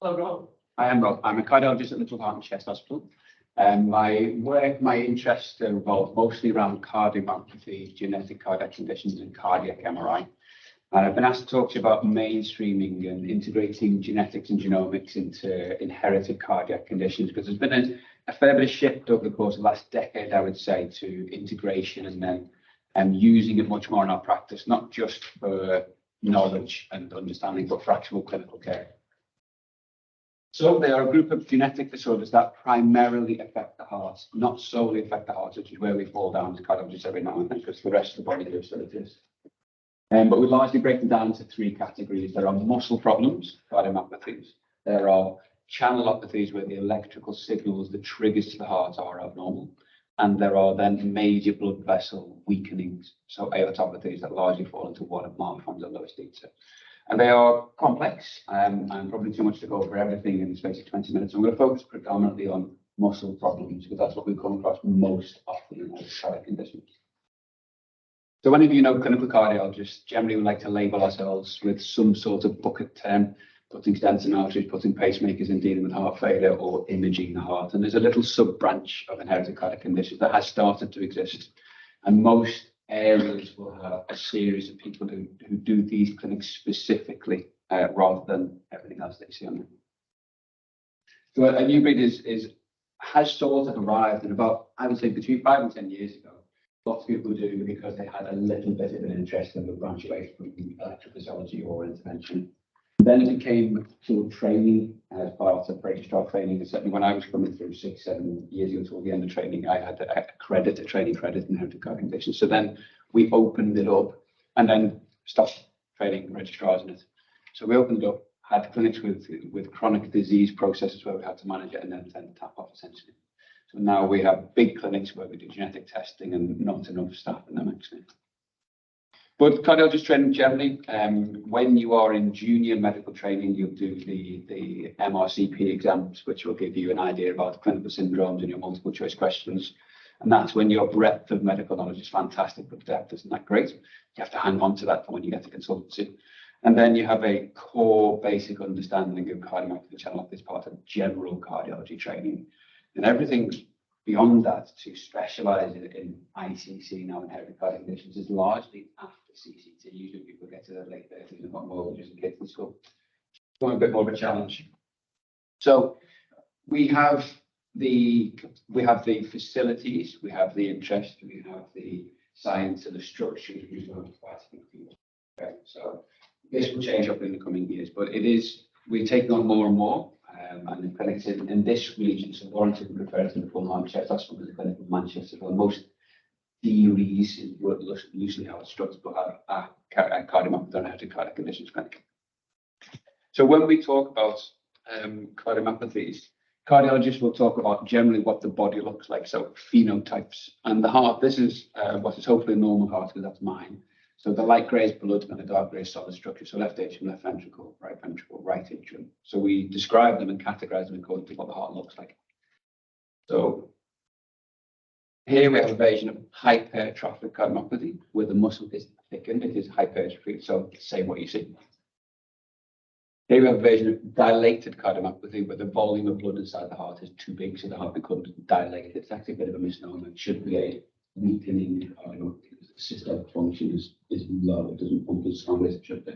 Hello, Rob. I am Rob. I'm a cardiologist at Little Heart and Chest Hospital. My interests revolve mostly around cardiomyopathy, genetic cardiac conditions, and cardiac MRI. And I've been asked to talk to you about mainstreaming and integrating genetics and genomics into inherited cardiac conditions, because there's been a fair bit of shift over the course of the last decade, I would say, to integration and then using it much more in our practice, not just for knowledge and understanding, but for actual clinical care. So they are a group of genetic disorders that primarily affect the heart, not solely affect the heart, which is where we fall down as cardiologists every now and then, because the rest of the body does so it is. But we largely break them down into three categories. There are muscle problems, cardiomyopathies. There are channelopathies, where the electrical signals, the triggers to the heart are abnormal. And there are then major blood vessel weakenings, so aortopathies, that largely fall into one of Marfan's and lowest detail. And they are complex, and probably too much to go over everything in the space of 20 minutes. I'm going to focus predominantly on muscle problems, because that's what we come across most often in cardiac conditions. So many of you know clinical cardiologists generally would like to label ourselves with some sort of bucket term, putting stents in arteries, putting pacemakers in, dealing with heart failure, or imaging the heart. And there's a little sub-branch of inherited cardiac conditions that has started to exist. And most areas will have a series of people who do these clinics specifically, rather than everything else that you see on there. So a new breed has sort of arrived in about, I would say, between 5 and 10 years ago. Lots of people do because they had a little bit of an interest in the branch away from electrophysiology or intervention. Then it became sort of training as part of registrar training. And certainly when I was coming through 6, 7 years ago toward the end of training, I had a training credit in inherited cardiac conditions. So then we opened it up and then stopped training registrars in it. So we opened it up, had clinics with chronic disease processes where we had to manage it and then tap off essentially. So now we have big clinics where we do genetic testing and not enough staff in them actually. But cardiologist training generally, when you are in junior medical training, you'll do the MRCP exams, which will give you an idea about clinical syndromes and your multiple choice questions. And that's when your breadth of medical knowledge is fantastic, but depth isn't that great. You have to hang on to that for when you get to consultancy. And then you have a core basic understanding of cardiomyopathy channelopathy as part of general cardiology training. And everything beyond that to specialize in ICC, now inherited cardiac conditions, is largely after CCT. Usually people get to their late 30s and got more just in kids in school. It's a bit more of a challenge. So we have the facilities, we have the interest, we have the science and the structures. Okay, so this will change up in the coming years, but we're taking on more and more. And the clinics in this region, so Warrington refers to the Familial Hypercholesterolemia, that's from the clinic of Manchester. Well, most theories work loosely how it's structured, but our cardiomyopathy and inherited cardiac conditions clinic. So when we talk about cardiomyopathies, cardiologists will talk about generally what the body looks like, so phenotypes. And the heart, this is what is hopefully a normal heart, because that's mine. So the light grey is blood and the dark grey is solid structure. So left atrium, left ventricle, right atrium. So we describe them and categorize them according to what the heart looks like. So here we have a version of hypertrophic cardiomyopathy, where the muscle is thickened, it is hypertrophy. So say what you see. Here we have a version of dilated cardiomyopathy, where the volume of blood inside the heart is too big, so the heart becomes dilated. It's actually a bit of a misnomer. It should be a weakening cardiomyopathy. The systemic function is low, it doesn't pump as strongly as it should do.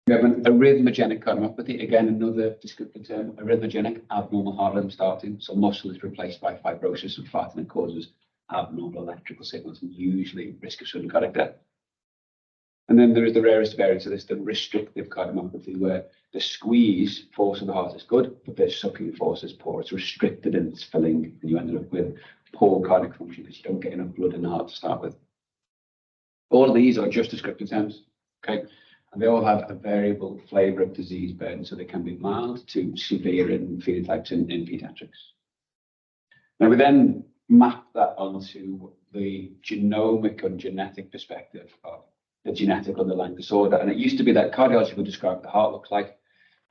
We have an arrhythmogenic cardiomyopathy, again another descriptive term, arrhythmogenic, abnormal heart rhythm starting. So muscle is replaced by fibrosis and fat, and it causes abnormal electrical signals and usually risk of sudden cardiac death. And then there is the rarest variant of this, the restrictive cardiomyopathy, where the squeeze force of the heart is good, but the sucking force is poor. It's restricted in its filling, and you end up with poor cardiac function because you don't get enough blood in the heart to start with. All of these are just descriptive terms, okay? And they all have a variable flavor of disease burden, so they can be mild to severe in phenotypes in pediatrics. Now we then map that onto the genomic and genetic perspective of the genetic underlying disorder. And it used to be that cardiology would describe what the heart looks like,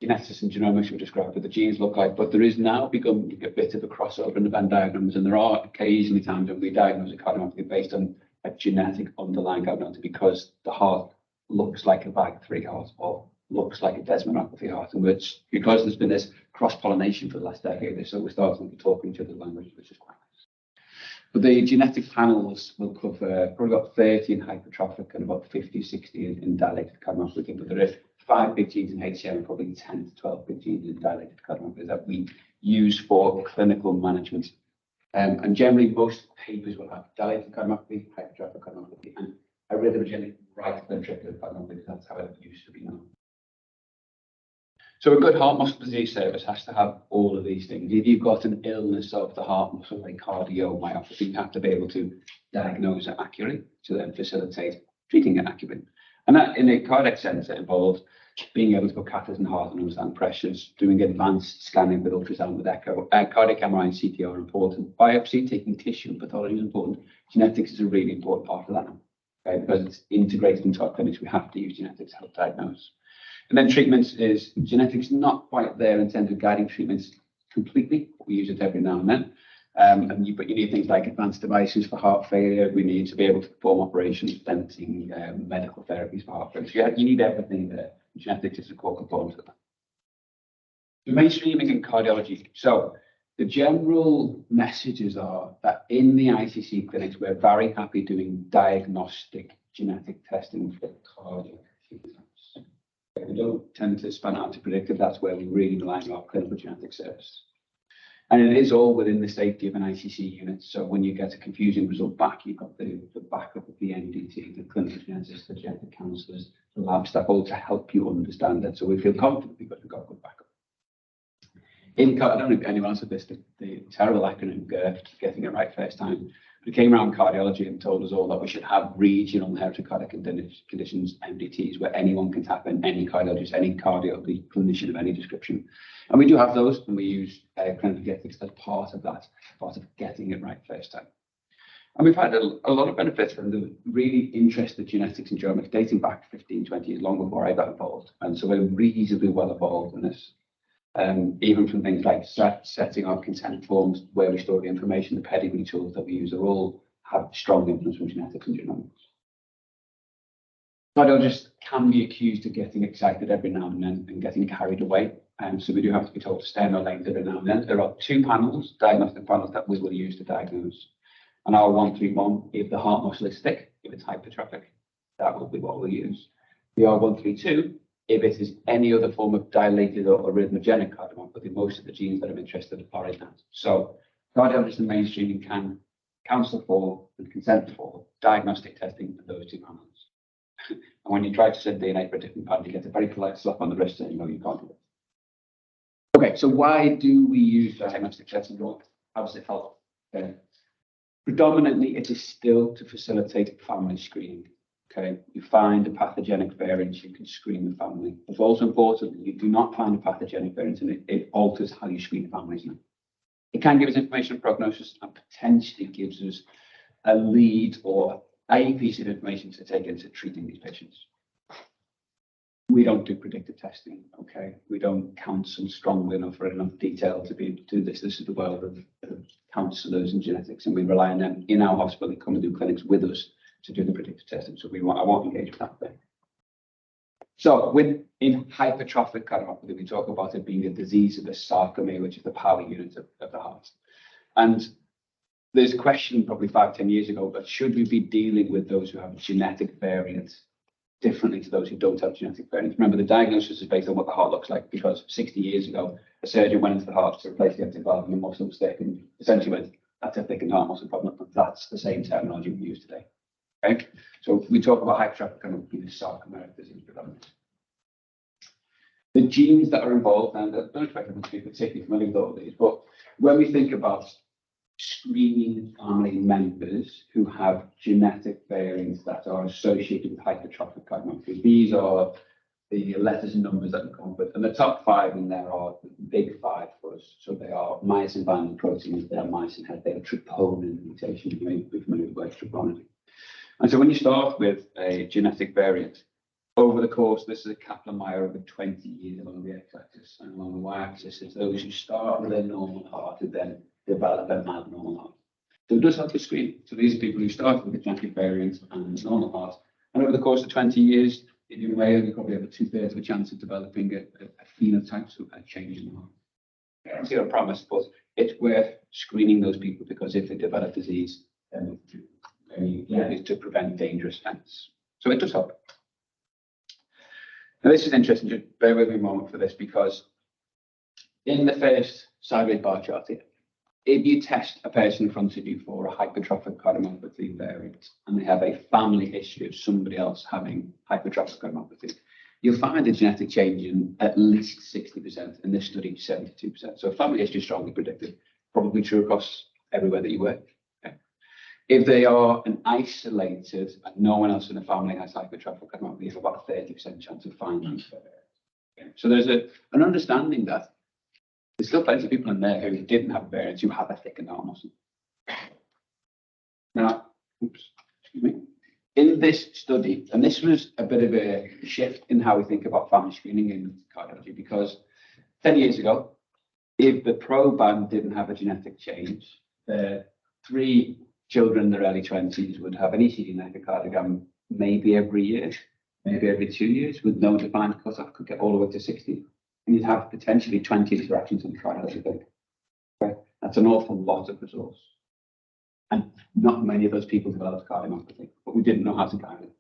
geneticists and genomics would describe what the genes look like, but there is now become a bit of a crossover in the Venn diagrams, and there are occasionally times when we diagnose a cardiomyopathy based on a genetic underlying abnormality because the heart looks like a bag 3 heart or looks like a desmoropathy heart, and which, because there's been this cross-pollination for the last decade or so, we're starting to talk each other's language, which is quite nice. But the genetic panels will cover probably about 30 in hypertrophic and about 50, 60 in dilated cardiomyopathy. But there are 5 big genes in HCM and probably 10 to 12 big genes in dilated cardiomyopathy that we use for clinical management. And generally, most papers will have dilated cardiomyopathy, hypertrophic cardiomyopathy, and arrhythmogenic right ventricular cardiomyopathy. That's how it used to be known. So a good heart muscle disease service has to have all of these things. If you've got an illness of the heart muscle like cardiomyopathy, you have to be able to diagnose it accurately to then facilitate treating it accurately. And that, in a cardiac sense, it involves being able to put catheters in the heart and understand pressures, doing advanced scanning with ultrasound with echo. Cardiac MRI and CT are important. Biopsy, taking tissue and pathology is important. Genetics is a really important part of that, okay, because it's integrated into our clinics. We have to use genetics to help diagnose. And then treatments is genetics not quite there in terms of guiding treatments completely. We use it every now and then. But you need things like advanced devices for heart failure. We need to be able to perform operations, stenting, medical therapies for heart failure. So you need everything there. Genetics is a core component of that. The mainstreaming in cardiology. So the general messages are that in the ICC clinics, we're very happy doing diagnostic genetic testing for cardiac phenotypes. We don't tend to span out to predictive. That's where we really rely on our clinical genetic service. And it is all within the safety of an ICC unit. So when you get a confusing result back, you've got the backup of the NDT, the clinical geneticists, the genetic counsellors, the lab staff, all to help you understand it. So we feel confident because we've got good backup. I don't know if anyone else had this, the terrible acronym GIRF, getting it right first time. But it came around cardiology and told us all that we should have regional inherited cardiac conditions, MDTs, where anyone can tap in, any cardiologist, any cardiology clinician of any description. And we do have those, and we use clinical genetics as part of that, part of getting it right first time. And we've had a lot of benefits from the really interested genetics and genomics dating back 15, 20 years, long before I got involved. And so we're reasonably well evolved in this. Even from things like setting up consent forms, where we store the information, the pedigree tools that we use, are all have strong influence from genetics and genomics. Cardiologists can be accused of getting excited every now and then and getting carried away. So we do have to be told to stay on our lanes every now and then. There are 2 panels, diagnostic panels, that we will use to diagnose. And our 131, if the heart muscle is thick, if it's hypertrophic, that will be what we'll use. The R132, if it is any other form of dilated or arrhythmogenic cardiomyopathy, most of the genes that I'm interested are in that. So cardiologists and mainstreaming can counsel for and consent for diagnostic testing for those 2 panels. And when you try to send DNA for a different panel, you get a very polite slap on the wrist saying, no, you can't do it. Okay, so why do we use diagnostic testing? How does it help? Predominantly, it is still to facilitate family screening. Okay, you find a pathogenic variant, you can screen the family. It's also important that you do not find a pathogenic variant, and it alters how you screen families now. It can give us information on prognosis and potentially gives us a lead or a piece of information to take into treating these patients. We don't do predictive testing, okay? We don't counsel strongly enough or enough detail to be able to do this. This is the world of counsellors and genetics, and we rely on them in our hospital. They come and do clinics with us to do the predictive testing. So I won't engage with that thing. So in hypertrophic cardiomyopathy, we talk about it being a disease of the sarcomere, which is the power unit of the heart. And there's a question probably 5-10 years ago, but should we be dealing with those who have genetic variants differently to those who don't have genetic variants? Remember, the diagnosis is based on what the heart looks like, because 60 years ago, a surgeon went into the heart to replace the empty valve and the muscle was thick, and essentially went, that's a thickened heart muscle problem. That's the same terminology we use today. Okay, so we talk about hypertrophic cardiomyopathy, the sarcomeric disease predominantly. The genes that are involved, and I don't expect them to be particularly familiar with all of these, but when we think about screening family members who have genetic variants that are associated with hypertrophic cardiomyopathy, these are the letters and numbers that come with, and the top 5 in there are the big 5 for us. So they are myosin binding proteins, they are myosin head, they are troponin mutation. You may be familiar with the word troponin. And so when you start with a genetic variant, over the course, this is a Kaplan-Meier over 20 years along the x-axis, and along the y-axis is those who start with a normal heart who then develop an abnormal heart. So it does help to screen. So these are people who start with a genetic variant and a normal heart, and over the course of 20 years, in a way, you probably have a 2/3 of a chance of developing a phenotype, so a change in the heart. It's not a promise, but it's worth screening those people because if they develop disease, then it's to prevent dangerous events. So it does help. Now, this is interesting. Just bear with me a moment for this because in the first sideways bar chart here, if you test a person in front of you for a hypertrophic cardiomyopathy variant and they have a family history of somebody else having hypertrophic cardiomyopathy, you'll find a genetic change in at least 60%. In this study, 72%. So family history is strongly predicted, probably true across everywhere that you work. Okay. If they are an isolated and no one else in the family has hypertrophic cardiomyopathy, you have about a 30% chance of finding it. Okay. So there's an understanding that there's still plenty of people in there who didn't have variants who have a thickened heart muscle. Now, excuse me. In this study, and this was a bit of a shift in how we think about family screening in cardiology, because 10 years ago, if the proband didn't have a genetic change, the 3 children in their early 20s would have an ECG and echocardiogram maybe every year, maybe every 2 years, with no defined cutoff, could get all the way to 60. And you'd have potentially 20 interactions in the trial, as you think. Okay? That's an awful lot of resource. And not many of those people developed cardiomyopathy, but we didn't know how to guide it.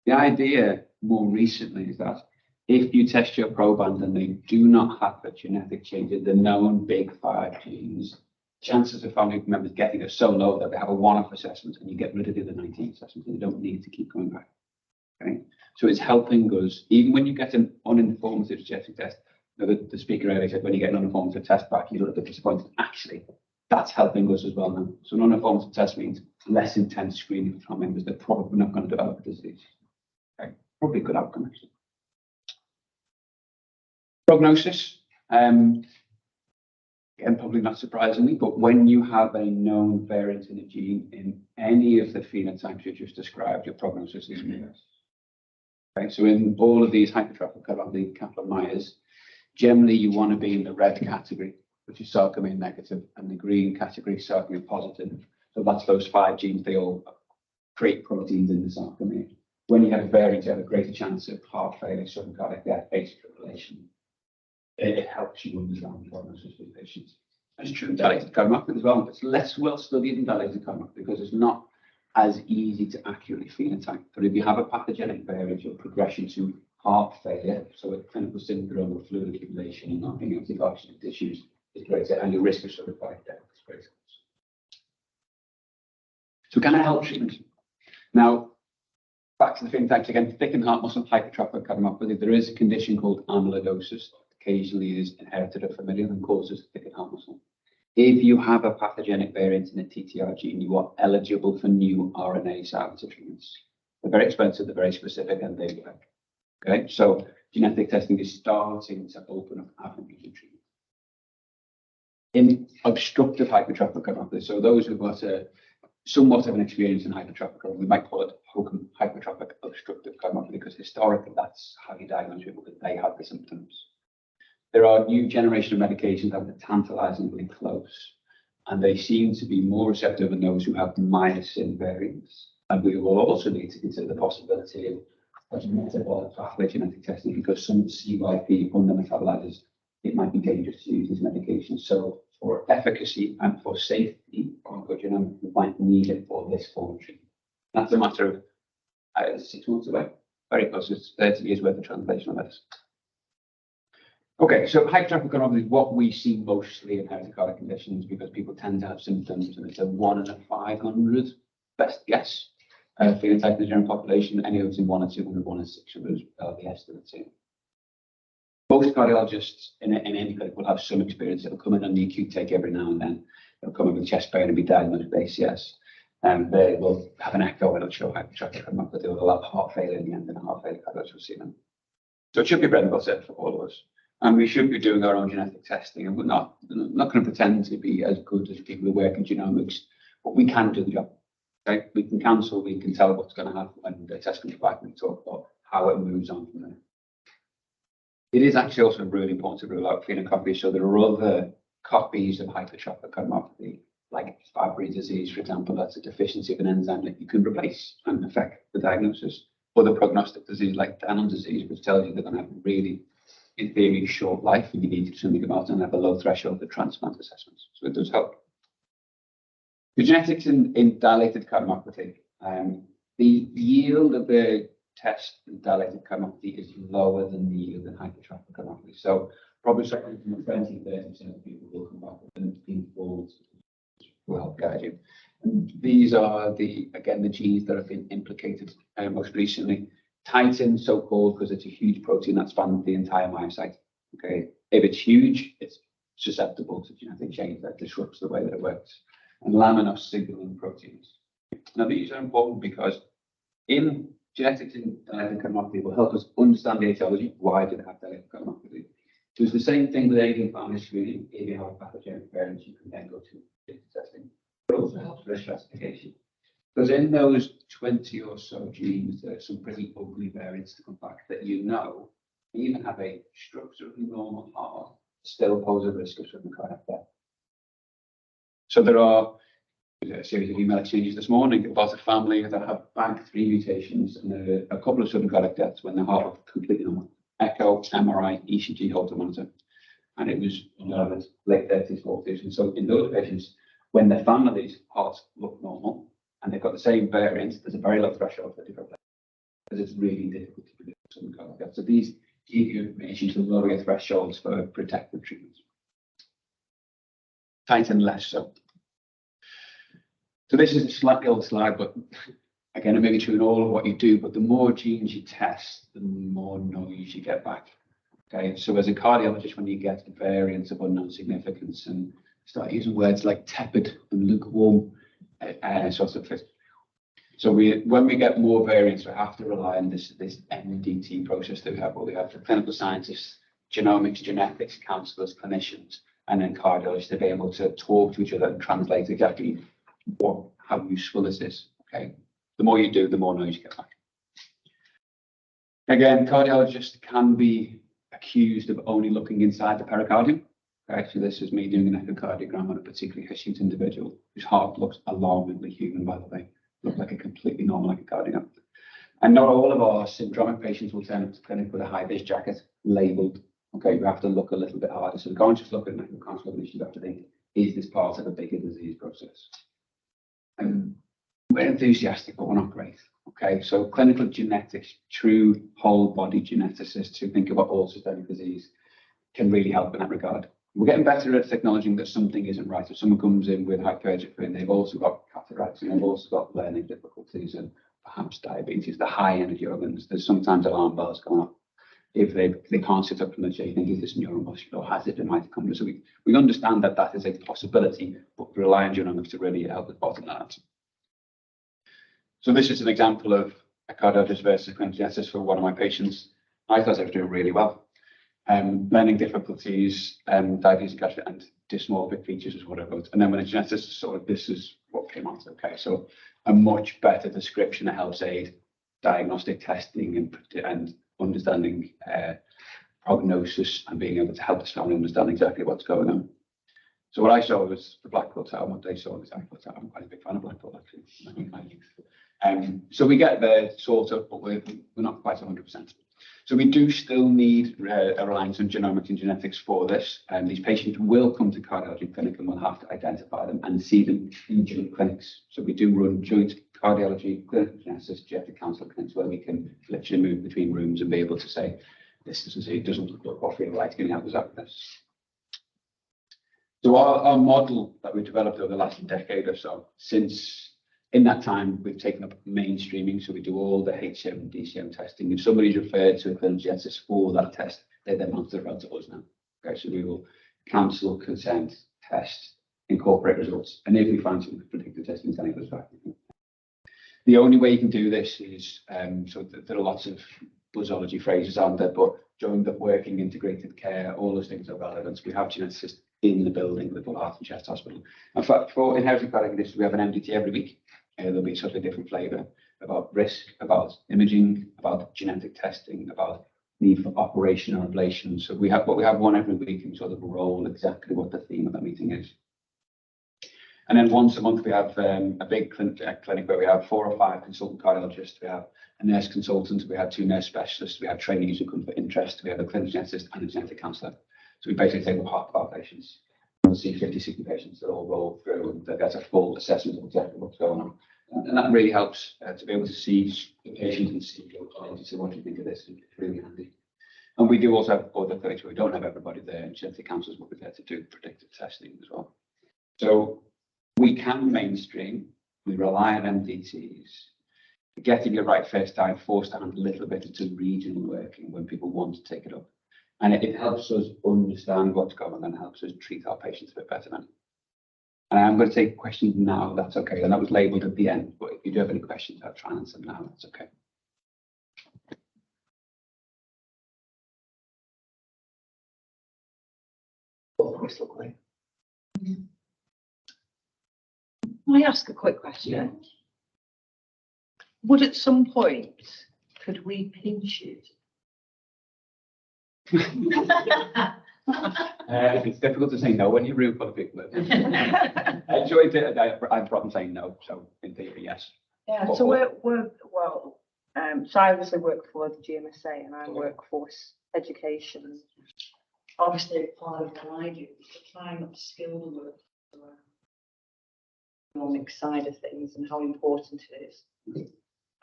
The idea more recently is that if you test your proband and they do not have a genetic change in the known big 5 genes, chances of family members getting are so low that they have a one-off assessment and you get rid of the other 19 assessments and you don't need to keep going back. Okay? So it's helping us, even when you get an uninformative genetic test, the speaker earlier said when you get an uninformative test back, you're a little bit disappointed. Actually, that's helping us as well now. So an uninformative test means less intense screening for family members. They're probably not going to develop a disease. Okay? Probably a good outcome, actually. Prognosis, again, probably not surprisingly, but when you have a known variant in a gene in any of the phenotypes you just described, your prognosis is worse. Okay, so in all of these hypertrophic cardiomyopathy, Kaplan-Meier's, generally you want to be in the red category, which is sarcomere negative, and the green category, sarcomere positive. So that's those 5 genes, they all create proteins in the sarcomere. When you have a variant, you have a greater chance of heart failure, sudden cardiac death, atrial fibrillation. It helps you understand the prognosis of patients. That's true in dilated cardiomyopathy as well. It's less well studied in dilated cardiomyopathy because it's not as easy to accurately phenotype. But if you have a pathogenic variant, your progression to heart failure, so a clinical syndrome of fluid accumulation and not being able to get oxygen tissues, is greater, and your risk of sudden cardiac death is greater. So can it help treatment? Now, back to the phenotypes again, thickened heart muscle, hypertrophic cardiomyopathy. There is a condition called amyloidosis, occasionally is inherited or familial and causes thickened heart muscle. If you have a pathogenic variant in a TTR gene, you are eligible for new RNA silencer treatments. They're very expensive, they're very specific, and they work. Okay, so genetic testing is starting to open up avenues of treatment. In obstructive hypertrophic cardiomyopathy, so those who've got somewhat of an experience in hypertrophic cardiomyopathy, we might call it hypertrophic obstructive cardiomyopathy because historically that's how you diagnose people because they have the symptoms. There are new generation of medications that are tantalizingly close, and they seem to be more receptive in those who have myosin variants. And we will also need to consider the possibility of metabolic pathway genetic testing because some CYP under-metabolizers, it might be dangerous to use these medications. So for efficacy and for safety, pharmacogenomics, we might need it for this form of treatment. That's a matter of 6 months away, very close. It's 30 years worth of translational medicine. Okay, so hypertrophic cardiomyopathy is what we see mostly in inherited cardiac conditions because people tend to have symptoms, and it's a 1 in 500 best guess phenotype in the general population. Any of it's in 1 or 200, 1 in 600 are the estimates here. Most cardiologists in any clinic will have some experience. It'll come in on the acute take every now and then. It'll come in with chest pain and be diagnosed with ACS. And they will have an echo and it'll show hypertrophic cardiomyopathy. They'll have heart failure in the end, and a heart failure cardiologist will see them. So it should be bread and butter for all of us. And we should be doing our own genetic testing. And we're not going to pretend to be as good as people who work in genomics, but we can do the job. Okay? We can counsel, we can tell what's going to happen when the test comes back, and we talk about how it moves on from there. It is actually also really important to rule out phenocopy. So there are other copies of hypertrophic cardiomyopathy, like Fabry disease, for example. That's a deficiency of an enzyme that you can replace and affect the diagnosis. other prognostic disease like Danon disease, which tells you they're going to have really, in theory, short life, and you need to do something about it and have a low threshold for transplant assessments. So it does help. The genetics in dilated cardiomyopathy, the yield of the test in dilated cardiomyopathy is lower than the yield in hypertrophic cardiomyopathy. So probably something from 20-30% of people will come back with an informed will help guide you. And these are the genes that have been implicated most recently. Titin, so-called, because it's a huge protein that spans the entire myocyte. Okay, if it's huge, it's susceptible to genetic change that disrupts the way that it works. And laminar signaling proteins. Now, these are important because in genetics in dilated cardiomyopathy will help us understand the etiology. Why do they have dilated cardiomyopathy? So it's the same thing with aging family screening. If you have a pathogenic variant, you can then go to genetic testing. But it also helps risk stratification. Because in those 20 or so genes, there are some pretty ugly variants to come back that you even have a structurally normal heart, still pose a risk of sudden cardiac death. So there are a series of email exchanges this morning about a family that have BAG3 mutations and a couple of sudden cardiac deaths when their heart was completely normal. Echo, MRI, ECG, Holter monitor. And it was late 30s, 40s. And so in those patients, when their family's hearts look normal and they've got the same variant, there's a very low threshold for different places because it's really difficult to predict sudden cardiac death. So these give you information to lower your thresholds for protective treatments. Titin less so. So this is a slightly old slide, but again, it may be true in all of what you do, but the more genes you test, the more noise you get back. Okay, so as a cardiologist, when you get variants of unknown significance and start using words like tepid and lukewarm, sort of. So when we get more variants, we have to rely on this MDT process that we have, where we have the clinical scientists, genomics, genetics, counselors, clinicians, and then cardiologists to be able to talk to each other and translate exactly how useful is this. Okay, the more you do, the more noise you get back. Again, cardiologists can be accused of only looking inside the pericardium. Okay, so this is me doing an echocardiogram on a particularly hirsute individual whose heart looks alarmingly human, by the way, look like a completely normal echocardiogram. And not all of our syndromic patients will turn up to clinic with a high-vis jacket labeled. Okay, we have to look a little bit harder. So we can't just look at an echoconsultation, you have to think, is this part of a bigger disease process? And we're enthusiastic, but we're not great. Okay, so clinical genetics, true whole body geneticists who think about all systemic disease can really help in that regard. We're getting better at acknowledging that something isn't right. If someone comes in with hypertrophy and they've also got cataracts and they've also got learning difficulties and perhaps diabetes, the high energy organs, there's sometimes alarm bells going off. If they can't sit up from the chair, you think, is this neuromuscular or has it been mitochondria? So we understand that that is a possibility, but rely on genomics to really help us bottom that out. So this is an example of a cardiologist versus a clinical geneticist for one of my patients. I thought I was doing really well. Learning difficulties, diabetes and dysmorphic features is what I wrote. And then when a geneticist saw it, this is what came out. Okay, so a much better description that helps aid diagnostic testing and understanding prognosis and being able to help the family understand exactly what's going on. So what I saw was the Blackpool Tower. What they saw was Blackpool Tower. I'm quite a big fan of Blackpool, actually. So we get there sort of, but we're not quite 100%. So we do still need a reliance on genomics and genetics for this. And these patients will come to cardiology clinic and we'll have to identify them and see them in joint clinics. So we do run joint cardiology, clinical geneticists, genetic counselor clinics where we can literally move between rooms and be able to say, this doesn't look or feel right, can you help us out with this? So our model that we've developed over the last decade or so, since in that time, we've taken up mainstreaming, so we do all the HCM and DCM testing. If somebody's referred to a clinical geneticist for that test, they then have to refer to us now. Okay, so we will counsel, consent, test, incorporate results, and if we find some predictive testing, then it goes back. The only way you can do this is, so there are lots of buzzology phrases on there, but joined up working, integrated care, all those things are relevant. We have geneticists in the building, the Heart and Chest Hospital. In fact, for inherited cardiac conditions, we have an MDT every week. There'll be sort of a different flavour about risk, about imaging, about genetic testing, about need for operational ablation. So we have one every week and sort of roll exactly what the theme of that meeting is. And then once a month we have a big clinic where we have 4 or 5 consultant cardiologists, we have a nurse consultant, we have 2 nurse specialists, we have trainees who come for interest, we have a clinical geneticist and a genetic counsellor. So we basically take up half of our patients. We'll see 50, 60 patients that all roll through and they get a full assessment of exactly what's going on. And that really helps to be able to see the patient and see what do you think of this. It's really handy. And we do also have other clinics where we don't have everybody there, and genetic counsellors will be there to do predictive testing as well. So we can mainstream, we rely on MDTs. Getting it right first time forced down a little bit into regional working when people want to take it up. And it helps us understand what's going on and helps us treat our patients a bit better then. And I'm going to take questions now, that's okay. And that was labelled at the end, but if you do have any questions, I'll try and answer them now, that's okay. Can I ask a quick question? Yeah. Would at some point, could we pinch it? It's difficult to say no when you're room full of people. I enjoyed it. I have a problem saying no, so in theory, yes. Yeah, so so I obviously work for the GMSA and I workforce education. Obviously, part of what I do is to try and upskill the work economic side of things and how important it is.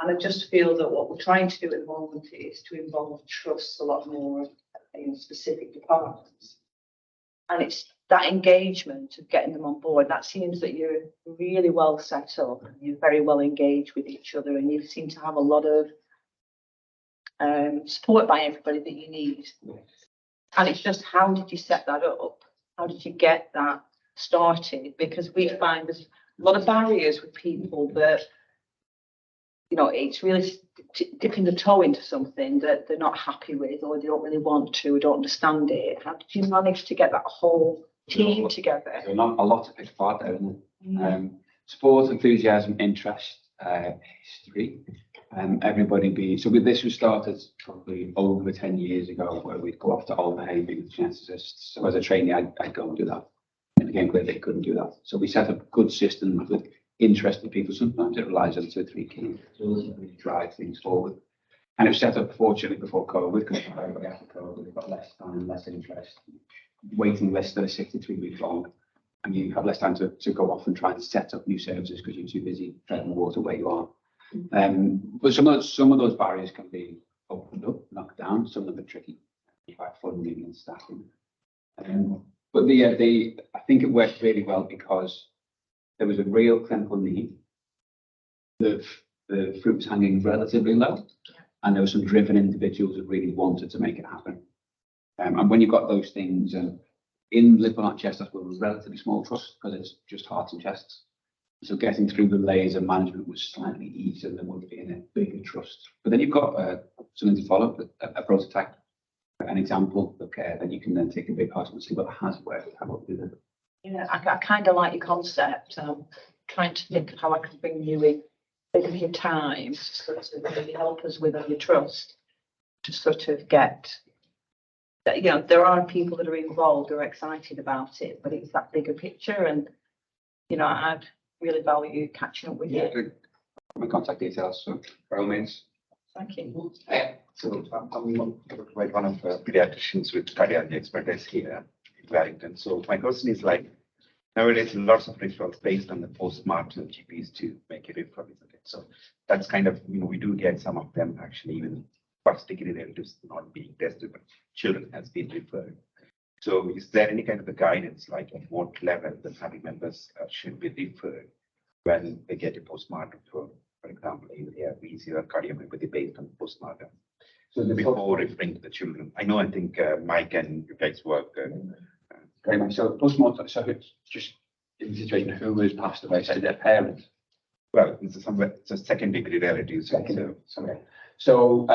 And I just feel that what we're trying to do at the moment is to involve trusts a lot more in specific departments. And it's that engagement of getting them on board. That seems that you're really well set up and you're very well engaged with each other and you seem to have a lot of support by everybody that you need. And it's just, how did you set that up? How did you get that started? Because we find there's a lot of barriers with people that, you know, it's really dipping the toe into something that they're not happy with or they don't really want to or don't understand it. How did you manage to get that whole team together? There's a lot to pick apart there, isn't it? Sport, enthusiasm, interest, history. This was started probably over 10 years ago, where we'd go off to Oldham with geneticists. So as a trainee, I'd go and do that. And again, clearly they couldn't do that. So we set up a good system with interested people. Sometimes it relies on 2 or 3 key tools that really drive things forward. And it was set up fortunately before COVID, because everybody after COVID, they've got less time, less interest. Waiting lists that are 63 weeks long. And you have less time to go off and try and set up new services because you're too busy treading the water where you are. But some of those barriers can be opened up, knocked down. Some of them are tricky, like funding and staffing. But I think it worked really well because there was a real clinical need. The fruit was hanging relatively low, and there were some driven individuals that really wanted to make it happen. And when you've got those things, in liver heart chest, that's a relatively small trust because it's just hearts and chests. So getting through the layers of management was slightly easier than would be in a bigger trust. But then you've got something to follow, a prototype, an example of care that you can then take a big hospital and see what has worked, how it did. Yeah, I kind of like your concept. Trying to think of how I can bring you in, bit of your time, sort of really help us with your trust, to sort of get. You know, there are people that are involved who are excited about it, but it's that bigger picture, and you know, I'd really value catching up with you. My contact details, so by all means. Thank you. So I'm one of the pediatricians with cardiology expertise here in Warrington. So my question is, like, nowadays lots of referrals based on the postmortem GPs to make a referral, isn't it? So that's kind of, you know, we do get some of them actually even first degree relatives not being tested, but children has been referred. So is there any kind of a guidance, like at what level the family members should be referred when they get a postmortem for example, ECG or cardiomyopathy based on postmortem? So before referring to the children, I think Mike and you guys work. Very much. So postmortem, so it's just in the situation of who has passed away, so their parents. Well, it's a second degree relative. So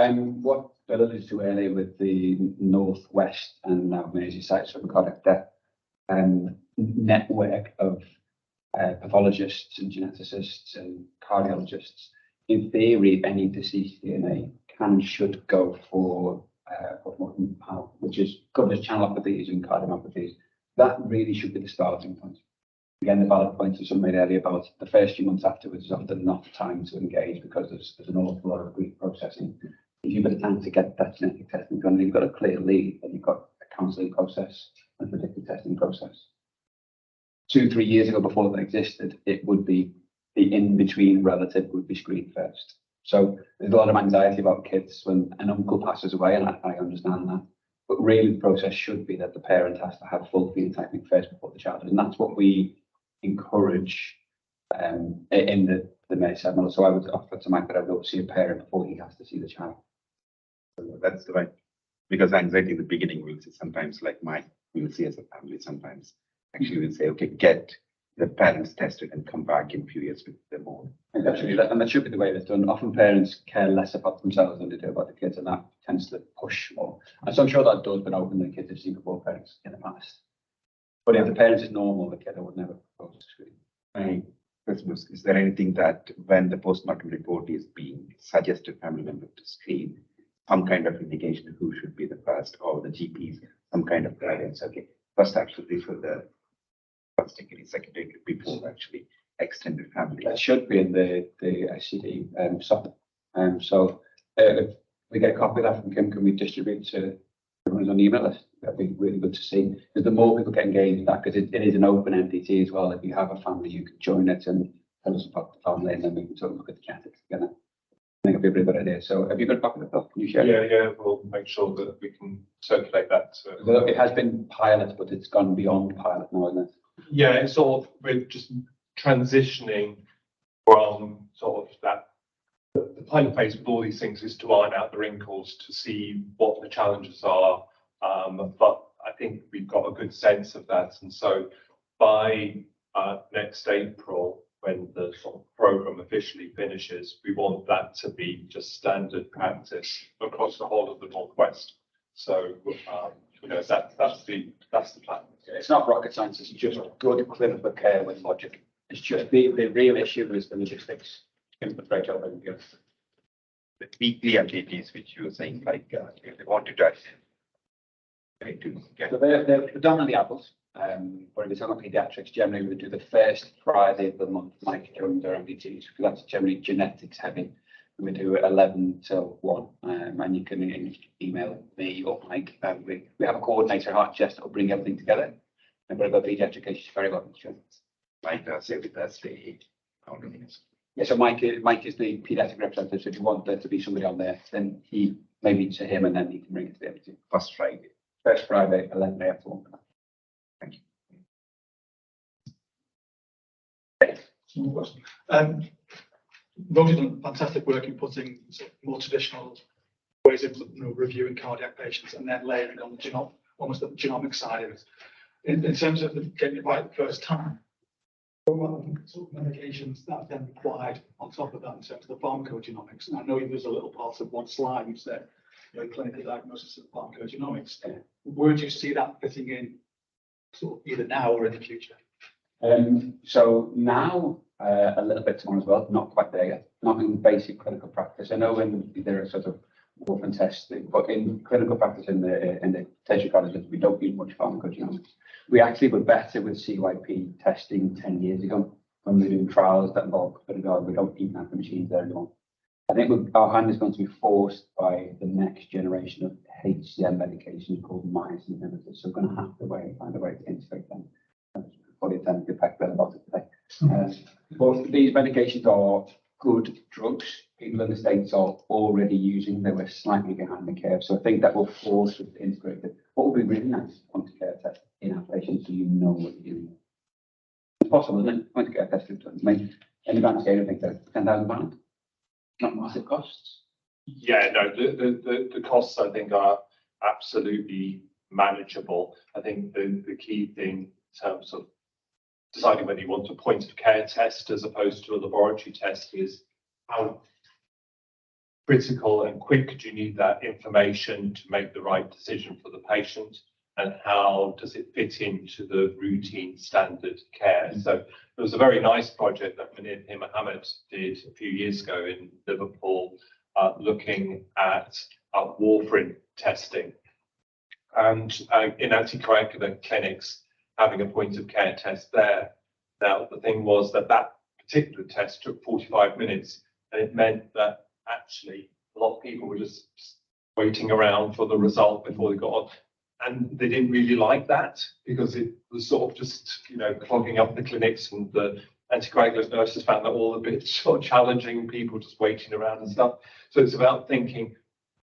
what I alluded to earlier with the Northwest and now Merseyside sort of cardiac death network of pathologists and geneticists and cardiologists, in theory, any deceased DNA can and should go for postmortem panel, which is covers channelopathies and cardiomyopathies. That really should be the starting point. Again, the valid point that someone made earlier about the first few months afterwards is often not the time to engage because there's an awful lot of grief processing. If you've got a time to get that genetic testing done, you've got a clear lead, and you've got a counselling process and predictive testing process. 2-3 years ago, before that existed, it would be the in-between relative would be screened first. So there's a lot of anxiety about kids when an uncle passes away, and I understand that. But really, the process should be that the parent has to have full phenotyping first before the child, and that's what we encourage in the Medicare model. So I would offer to Mike that I would see a parent before he has to see the child. That's the right, because anxiety in the beginning will see sometimes like we will see as a family sometimes. Actually, we'll say, okay, get the parents tested and come back in a few years with them more. And that should be the way it's done. Often parents care less about themselves than they do about the kids, and that tends to push more. And so I'm sure that does been open the kids have seen before parents in the past. But if the parents is normal, the kid I would never propose to screen. Christmas, is there anything that when the postmortem report is being suggested family member to screen, some kind of indication who should be the first, or the GPs, some kind of guidance? Okay, first absolutely for the first degree, second degree, before actually extended family. That should be in the SCD SOP. So if we get a copy of that from Kim, can we distribute to everyone's on the email list? That'd be really good to see. Because the more people get engaged in that, because it is an open MDT as well. If you have a family, you can join it and tell us about the family, and then we can sort of look at the genetics together. I think it'd be a really good idea. So have you got a copy of that? Can you share it? Yeah, we'll make sure that we can circulate that. It has been pilot, but it's gone beyond pilot now, isn't it? Yeah, it's sort of, we're just transitioning from sort of that, the pilot phase with all these things is to iron out the wrinkles, to see what the challenges are. But I think we've got a good sense of that. And so by next April, when the sort of program officially finishes, we want that to be just standard practice across the whole of the Northwest. So, that's the plan. It's not rocket science, it's just good clinical care with logic. It's just the real issue is the logistics. The weekly MDTs, which you were saying, like if they wanted to get. So they're predominantly adults. But if it's on pediatrics, generally we do the first Friday of the month, Mike, during their MDTs, because that's generally genetics heavy. We do 11 till 1, and you can email me or Mike. We have a coordinator, Heart Chest, that will bring everything together. And we've got pediatric cases very well. Mike does it, that's the. Yeah, so Mike is the pediatric representative. So if you want there to be somebody on there, then he maybe to him, and then he can bring it to the MDT. First Friday. First Friday, 11 a.m. to 1. Thank you. Rosie done fantastic work in putting sort of more traditional ways of reviewing cardiac patients and then layering on the almost the genomic side of it. In terms of getting it right the first time, sort of medications that are then required on top of that in terms of the pharmacogenomics. And I know there's a little part of one slide which said clinical diagnosis of pharmacogenomics. Where do you see that fitting in, sort of either now or in the future? So now a little bit tomorrow as well, not quite there yet, not in basic clinical practice. I know when there are sort of orphan testing, but in clinical practice in the tertiary colleges, we don't use much pharmacogenomics. We actually were better with CYP testing 10 years ago when we were doing trials that involved clinical. We don't even have the machines there anymore. I think our hand is going to be forced by the next generation of HCM medications called myosin inhibitors. So we're going to have to find a way to integrate them. Probably attend to get back better about it today. But these medications are good drugs. People in the States are already using them. We're slightly behind the curve. So I think that will force us to integrate it. What would be really nice, point of care test in our patients so you know what you're doing. It's possible, isn't it? Point of care test is done. In the grand scale, I think that's £10,000. Not massive costs. Yeah, no, the costs I think are absolutely manageable. I think the key thing in terms of deciding whether you want a point of care test as opposed to a laboratory test is how critical and quick do you need that information to make the right decision for the patient, and how does it fit into the routine standard care. So there was a very nice project that Munir Mohammed did a few years ago in Liverpool, looking at warfarin testing, and in anticoagulant clinics having a point of care test there. Now, the thing was that that particular test took 45 minutes, and it meant that actually a lot of people were just waiting around for the result before they got on. And they didn't really like that because it was sort of just, clogging up the clinics, and the anticoagulant nurses found that all a bit sort of challenging, people just waiting around and stuff. So it's about thinking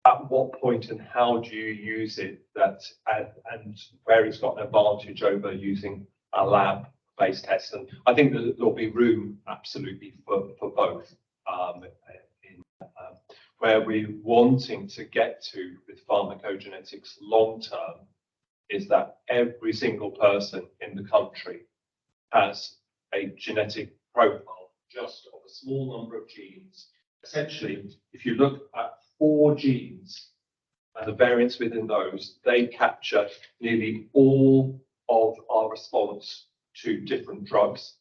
at what point and how do you use it, and where it's got an advantage over using a lab-based test. And I think that there'll be room absolutely for both. Where we're wanting to get to with pharmacogenetics long term is that every single person in the country has a genetic profile just of a small number of genes. Essentially, if you look at 4 genes and the variants within those, they capture nearly all of our response to different drugs.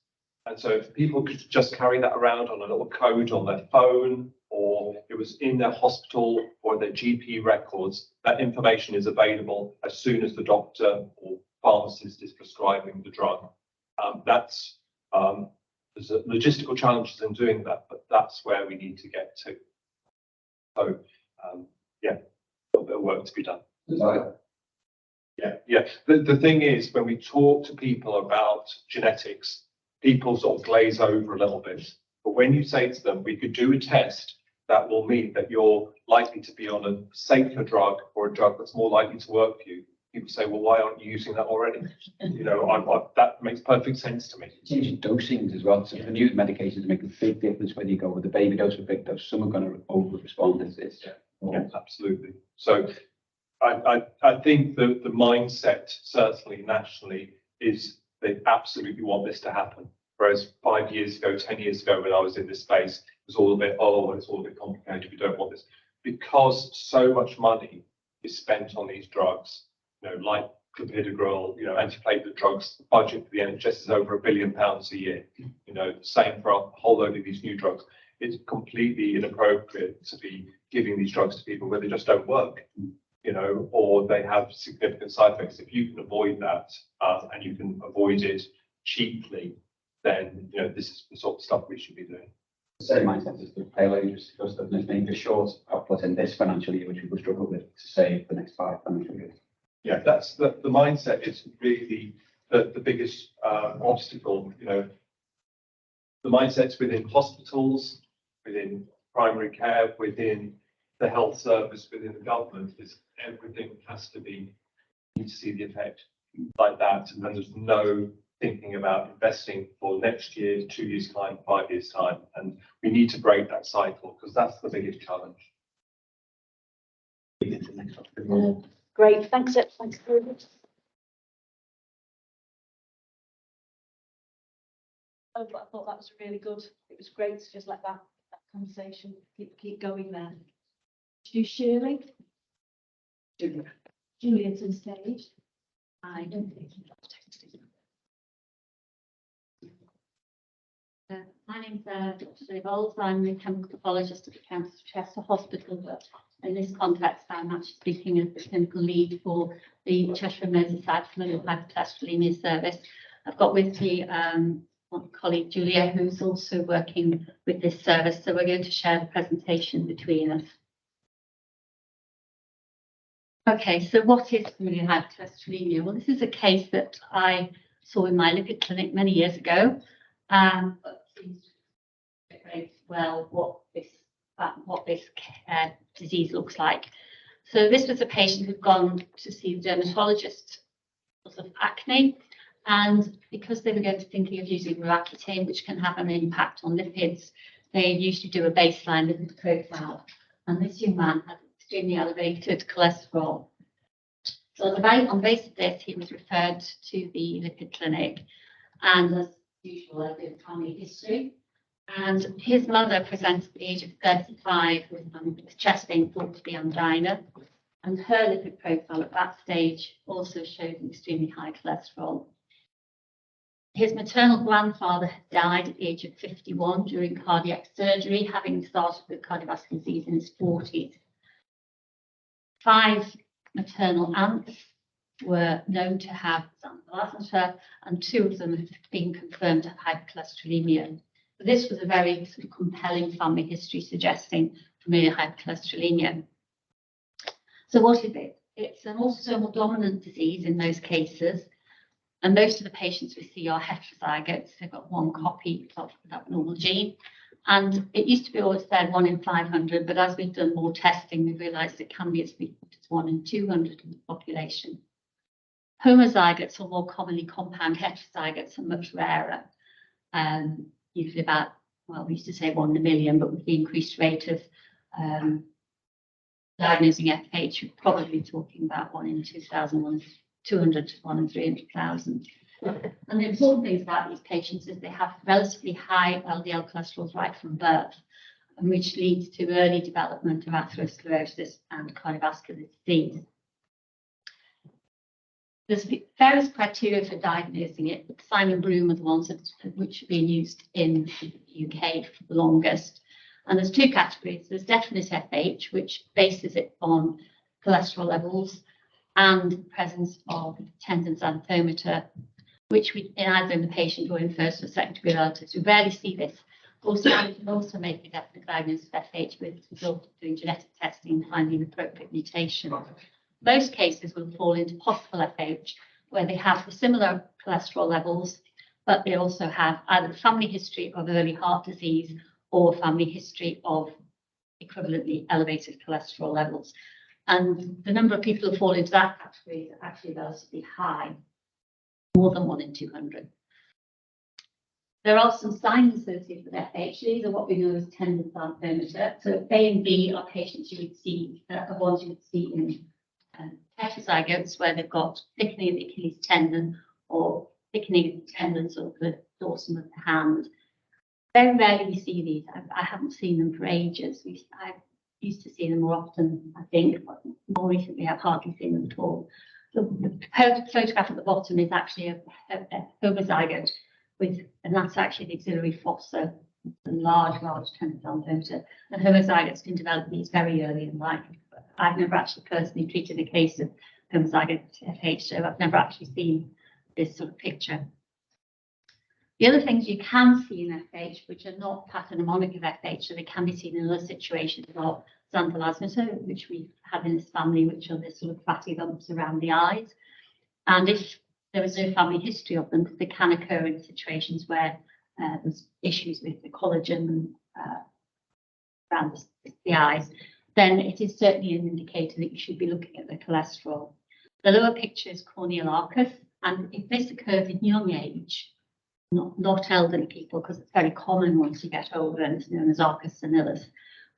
And so if people could just carry that around on a little code on their phone, or it was in their hospital or their GP records, that information is available as soon as the doctor or pharmacist is prescribing the drug. There's logistical challenges in doing that, but that's where we need to get to. So, yeah, a little bit of work to be done. Yeah. The thing is, when we talk to people about genetics, people sort of glaze over a little bit. But when you say to them, we could do a test that will mean that you're likely to be on a safer drug or a drug that's more likely to work for you, people say, well, why aren't you using that already? That makes perfect sense to me. Changing dosings as well. So the new medications make a big difference whether you go with the baby dose or big dose. Some are going to over-respond. Yeah, absolutely. So I think that the mindset, certainly nationally, is they absolutely want this to happen. Whereas 5 years ago, 10 years ago, when I was in this space, it was all a bit, it's all a bit complicated. We don't want this. Because so much money is spent on these drugs, like clopidogrel, antiplatelet drugs, the budget for the NHS is over £1 billion a year. Same for a whole load of these new drugs. It's completely inappropriate to be giving these drugs to people where they just don't work, or they have significant side effects. If you can avoid that, and you can avoid it cheaply, then this is the sort of stuff we should be doing. The same mindset as the payload, just because there's maybe a short output in this financial year, which people struggle with to save the next 5 financial years. Yeah, that's the mindset is really the biggest obstacle. The mindsets within hospitals, within primary care, within the health service, within the government is everything has to be, you need to see the effect like that, and there's no thinking about investing for next year, 2 years time, 5 years time, and we need to break that cycle because that's the biggest challenge. Great, thanks very much. I thought that was really good. It was great to just let that conversation keep going there. Do Shirley? Julia's on stage. I don't think he's my name's Dr. Shirley Bowles. I'm the chemical pathologist at the County of Chester Hospital, but in this context, I'm actually speaking as the clinical lead for the Cheshire Merseyside Familial Hypercholesterolemia service. I've got with me my colleague Julia, who's also working with this service, so we're going to share the presentation between us. Okay, so what is familial hypercholesterolemia? Well, this is a case that I saw in my lipid clinic many years ago, but seems to very well what this disease looks like. So this was a patient who'd gone to see the dermatologist because of acne, and because they were going to thinking of using Roaccutane, which can have an impact on lipids, they usually do a baseline lipid profile, and this young man had extremely elevated cholesterol. So on the basis of this, he was referred to the lipid clinic, and as usual, I did family history. And his mother presented at the age of 35 with chest pain thought to be angina, and her lipid profile at that stage also showed an extremely high cholesterol. His maternal grandfather had died at the age of 51 during cardiac surgery, having started with cardiovascular disease in his 40s. 5 maternal aunts were known to have xanthelasma, and 2 of them have been confirmed to have hypercholesterolemia. But this was a very sort of compelling family history suggesting familial hypercholesterolemia. So what is it? It's an autosomal dominant disease in most cases, and most of the patients we see are heterozygotes. They've got 1 copy of that normal gene. And it used to be always said 1 in 500, but as we've done more testing, we've realised it can be as big as 1 in 200 in the population. Homozygotes, or more commonly compound heterozygotes, are much rarer. Usually about, well, we used to say 1 in a million, but with the increased rate of diagnosing FH, we're probably talking about 1 in 2,000, 200 to 1 in 300,000. And the important thing about these patients is they have relatively high LDL cholesterol right from birth, and which leads to early development of atherosclerosis and cardiovascular disease. There's various criteria for diagnosing it. Simon Broom are the ones which have been used in the UK for the longest. And there's 2 categories. There's definite FH, which bases it on cholesterol levels and presence of tendon xanthometer, which we either in the patient or in first or second degree relatives. We rarely see this. Also, we can also make a definite diagnosis of FH with the result of doing genetic testing and finding the appropriate mutation. Most cases will fall into possible FH, where they have the similar cholesterol levels, but they also have either a family history of early heart disease or a family history of equivalently elevated cholesterol levels. And the number of people who fall into that category is actually relatively high, more than 1 in 200. There are some signs associated with FH. These are what we know as tendon xanthometer. So A and B are patients you would see, are ones you would see in heterozygotes, where they've got thickening of the Achilles tendon or thickening of the tendons of the dorsum of the hand. Very rarely we see these. I haven't seen them for ages. I used to see them more often, I think, but more recently I've hardly seen them at all. The photograph at the bottom is actually a homozygote and that's actually the axillary fossa, a large tendon xanthometer. And homozygotes can develop these very early in life. I've never actually personally treated a case of homozygote FH, so I've never actually seen this sort of picture. The other things you can see in FH, which are not pathognomonic of FH, so they can be seen in other situations, are xanthelasma, which we have in this family, which are this sort of fatty lumps around the eyes. And if there is no family history of them, they can occur in situations where there's issues with the collagen around the eyes, then it is certainly an indicator that you should be looking at the cholesterol. The lower picture is corneal arcus, and if this occurs in young age, not elderly people, because it's very common once you get older and it's known as arcus senilis.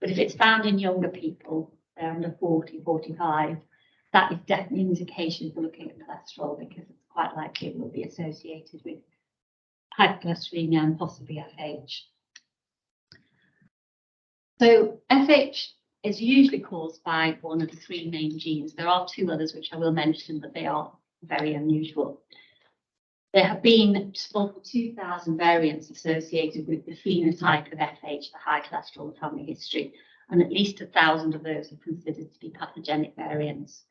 But if it's found in younger people, they're under 40, 45, that is definitely an indication for looking at cholesterol, because it's quite likely it will be associated with hypercholesterolemia and possibly FH. So FH is usually caused by one of the 3 main genes. There are 2 others which I will mention, but they are very unusual. There have been over 2,000 variants associated with the phenotype of FH, the high cholesterol family history, and at least 1,000 of those are considered to be pathogenic variants.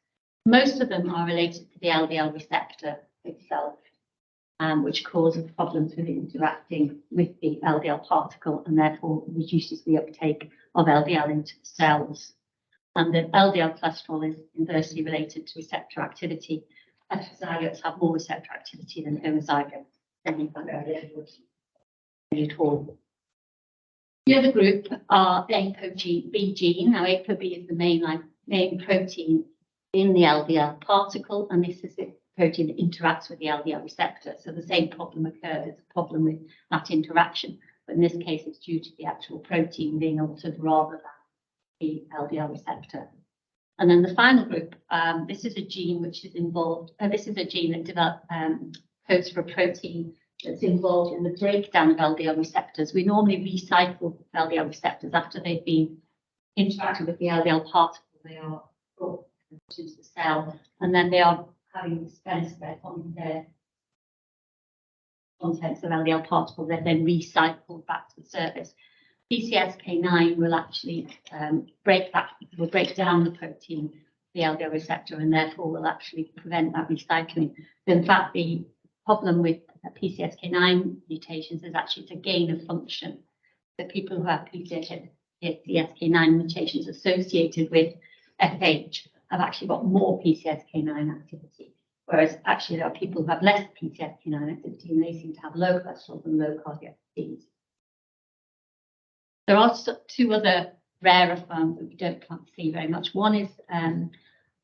Most of them are related to the LDL receptor itself, which causes problems with interacting with the LDL particle and therefore reduces the uptake of LDL into the cells. And the LDL cholesterol is inversely related to receptor activity. Heterozygotes have more receptor activity than homozygotes. The other group are the ApoB gene. Now, ApoB is the main protein in the LDL particle, and this is the protein that interacts with the LDL receptor. So the same problem occurs, it's a problem with that interaction, but in this case, it's due to the actual protein being altered rather than the LDL receptor. And then the final group, this is a gene which is involved, this is a gene that codes for a protein that's involved in the breakdown of LDL receptors. We normally recycle LDL receptors after they've been interacting with the LDL particle. They are brought into the cell, and then they are having dispensed on their contents of LDL particles. They're then recycled back to the surface. PCSK9 will actually break down the protein the LDL receptor and therefore will actually prevent that recycling. In fact, the problem with PCSK9 mutations is actually it's a gain of function. The people who have PCSK9 mutations associated with FH have actually got more PCSK9 activity, whereas actually there are people who have less PCSK9 activity and they seem to have low cholesterol and low cardiac disease. There are two other rarer forms that we don't see very much. One is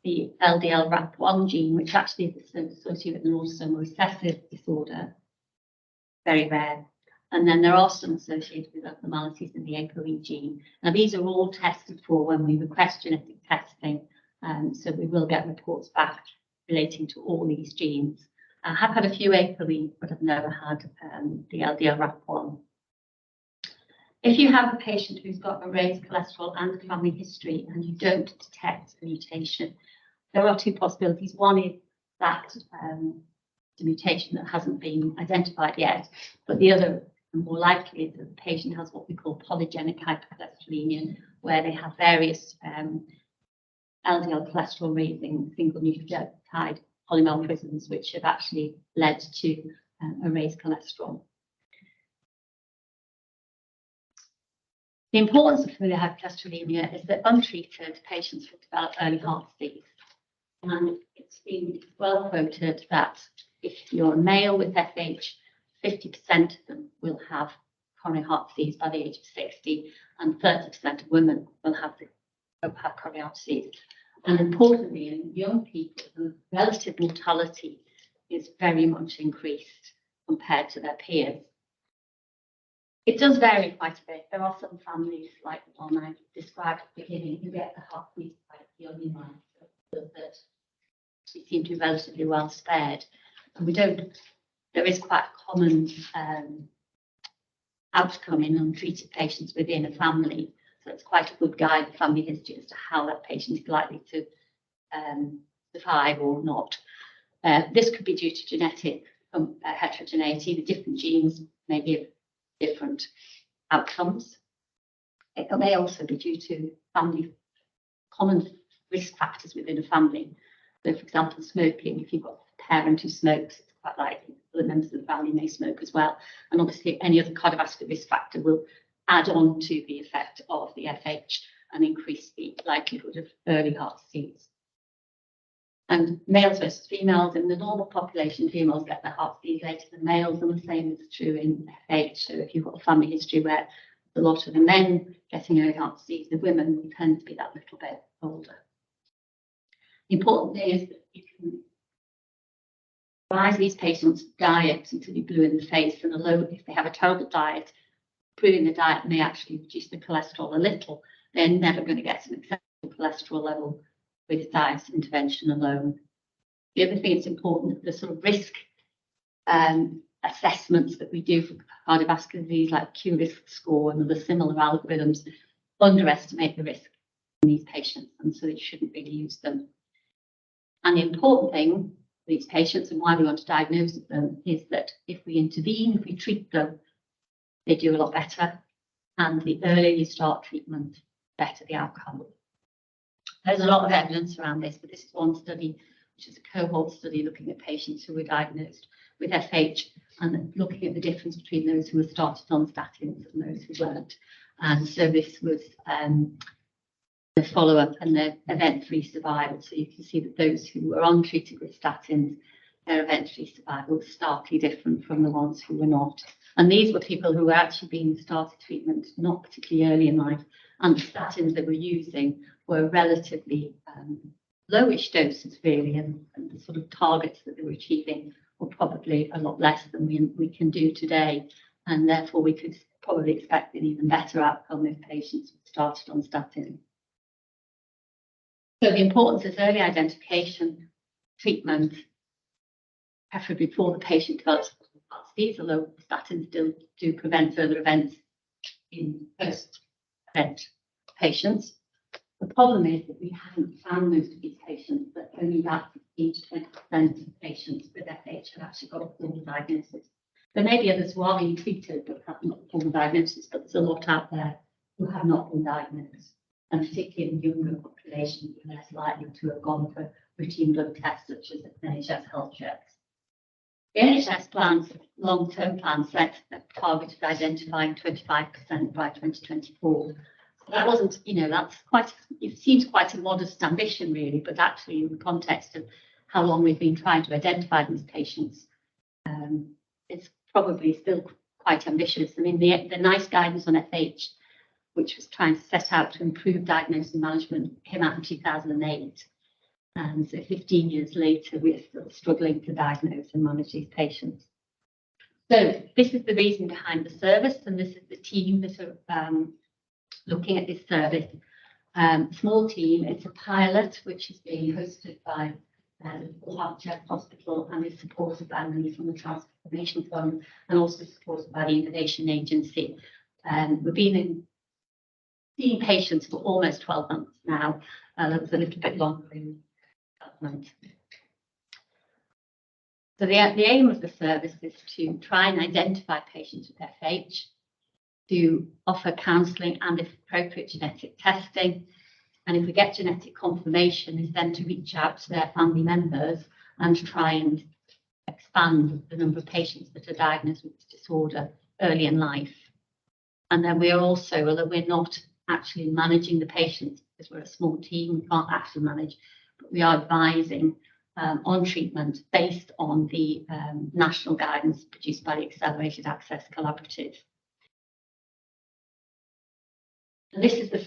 the LDL-RAP1 gene, which actually is associated with an autosomal recessive disorder, very rare. And then there are some associated with abnormalities in the ApoE gene. Now, these are all tested for when we request genetic testing, so we will get reports back relating to all these genes. I have had a few ApoE, but I've never had the LDL-RAP1. If you have a patient who's got a raised cholesterol and a family history and you don't detect a mutation, there are two possibilities. One is that the mutation that hasn't been identified yet, but the other, and more likely, is that the patient has what we call polygenic hypercholesterolemia, where they have various LDL cholesterol raising single nucleotide polymorphisms, which have actually led to a raised cholesterol. The importance of familial hypercholesterolemia is that untreated patients will develop early heart disease. And it's been well quoted that if you're a male with FH, 50% of them will have coronary heart disease by the age of 60, and 30% of women will have coronary heart disease. And importantly, in young people, the relative mortality is very much increased compared to their peers. It does vary quite a bit. There are some families, like the one I described at the beginning, who get the heart disease quite young in life, so that we seem to be relatively well spared. And there is quite a common outcome in untreated patients within a family. So it's quite a good guide for family history as to how that patient is likely to survive or not. This could be due to genetic heterogeneity. The different genes may give different outcomes. It may also be due to common risk factors within a family. So, for example, smoking. If you've got a parent who smokes, it's quite likely other members of the family may smoke as well. And obviously, any other cardiovascular risk factor will add on to the effect of the FH and increase the likelihood of early heart disease. And males versus females, in the normal population, females get their heart disease later than males, and the same is true in FH. So if you've got a family history where a lot of the men getting early heart disease, the women will tend to be that little bit older. The important thing is that you can advise these patients diet until you're blue in the face, and although if they have a terrible diet, improving the diet may actually reduce the cholesterol a little, they're never going to get to an acceptable cholesterol level with diet intervention alone. The other thing that's important, the sort of risk assessments that we do for cardiovascular disease, like Q risk score and other similar algorithms, underestimate the risk in these patients, and so you shouldn't really use them. And the important thing for these patients and why we want to diagnose them is that if we intervene, if we treat them, they do a lot better. And the earlier you start treatment, the better the outcome. There's a lot of evidence around this, but this is one study, which is a cohort study looking at patients who were diagnosed with FH and looking at the difference between those who were started on statins and those who weren't. And so this was the follow-up and the event-free survival. So you can see that those who were untreated with statins, their event-free survival was starkly different from the ones who were not. And these were people who were actually being started treatment not particularly early in life, and the statins they were using were relatively lowish doses really, and the sort of targets that they were achieving were probably a lot less than we can do today, and therefore we could probably expect an even better outcome if patients were started on statins. So the importance is early identification, treatment, preferably before the patient develops heart disease, although statins still do prevent further events in post-event patients. The problem is that we haven't found most of these patients, that only about 15 to 20% of patients with FH have actually got a formal diagnosis. There may be others who are being treated but have not a formal diagnosis, but there's a lot out there who have not been diagnosed. and particularly in the younger population, we're less likely to have gone for routine blood tests such as NHS health checks. The NHS plans, long-term plans, set a target of identifying 25% by 2024. That wasn't, that's it seems quite a modest ambition really, but actually in the context of how long we've been trying to identify these patients, it's probably still quite ambitious. I mean, the NICE guidance on FH, which was trying to set out to improve diagnosis and management, came out in 2008. And so 15 years later, we're still struggling to diagnose and manage these patients. So this is the reason behind the service, and this is the team that are looking at this service. Small team, it's a pilot which is being hosted by the Warrington Hospital and is supported by money from the Transformation Fund and also supported by the Innovation Agency. We've been seeing patients for almost 12 months now. That was a little bit longer in development. So the aim of the service is to try and identify patients with FH, to offer counselling and, if appropriate, genetic testing. And if we get genetic confirmation, is then to reach out to their family members and to try and expand the number of patients that are diagnosed with this disorder early in life. And then we are also, although we're not actually managing the patients because we're a small team, we can't actually manage, but we are advising on treatment based on the national guidance produced by the Accelerated Access Collaborative. And this is the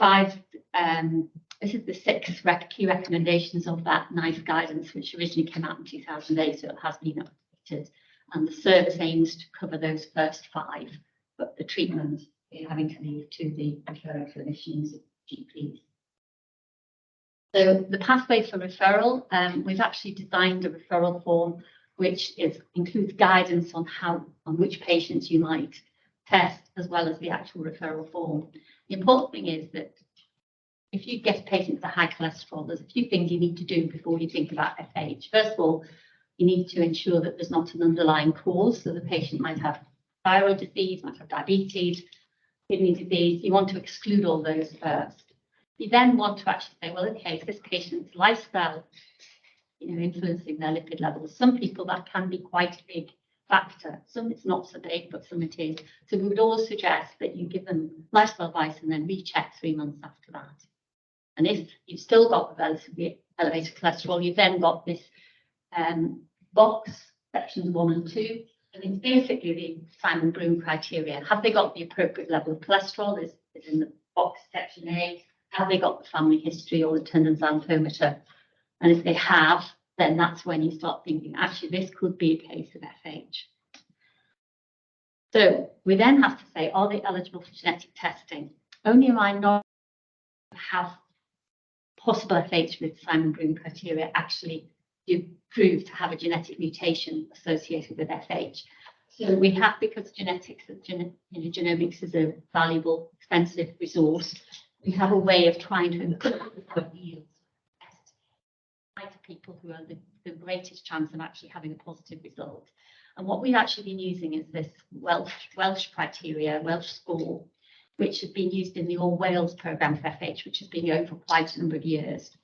6 key recommendations of that NICE guidance, which originally came out in 2008, so it has been updated. And the service aims to cover those first 5, but the treatment is having to leave to the referring clinicians, GPs. So the pathway for referral, we've actually designed a referral form which includes guidance on which patients you might test, as well as the actual referral form. The important thing is that if you get a patient with a high cholesterol, there's a few things you need to do before you think about FH. First of all, you need to ensure that there's not an underlying cause. So the patient might have thyroid disease, might have diabetes, kidney disease. You want to exclude all those first. You then want to actually say, well, okay, so this patient's lifestyle, influencing their lipid levels. Some people that can be quite a big factor. Some it's not so big, but some it is. So we would always suggest that you give them lifestyle advice and then recheck 3 months after that. And if you've still got relatively elevated cholesterol, you've then got this box, sections 1 and 2. And it's basically the Simon Broom criteria. Have they got the appropriate level of cholesterol? Is in the box, section A. Have they got the family history or the tendon xanthometer? And if they have, then that's when you start thinking, actually, this could be a case of FH. So we then have to say, are they eligible for genetic testing? Only a minority have possible FH with Simon Broom criteria actually do prove to have a genetic mutation associated with FH. So we have, because genomics is a valuable, expensive resource, we have a way of trying to improve the yields to people who are the greatest chance of actually having a positive result. And what we've actually been using is this Welsh criteria, Welsh score, which has been used in the All Wales programme for FH, which has been going for quite a number of years.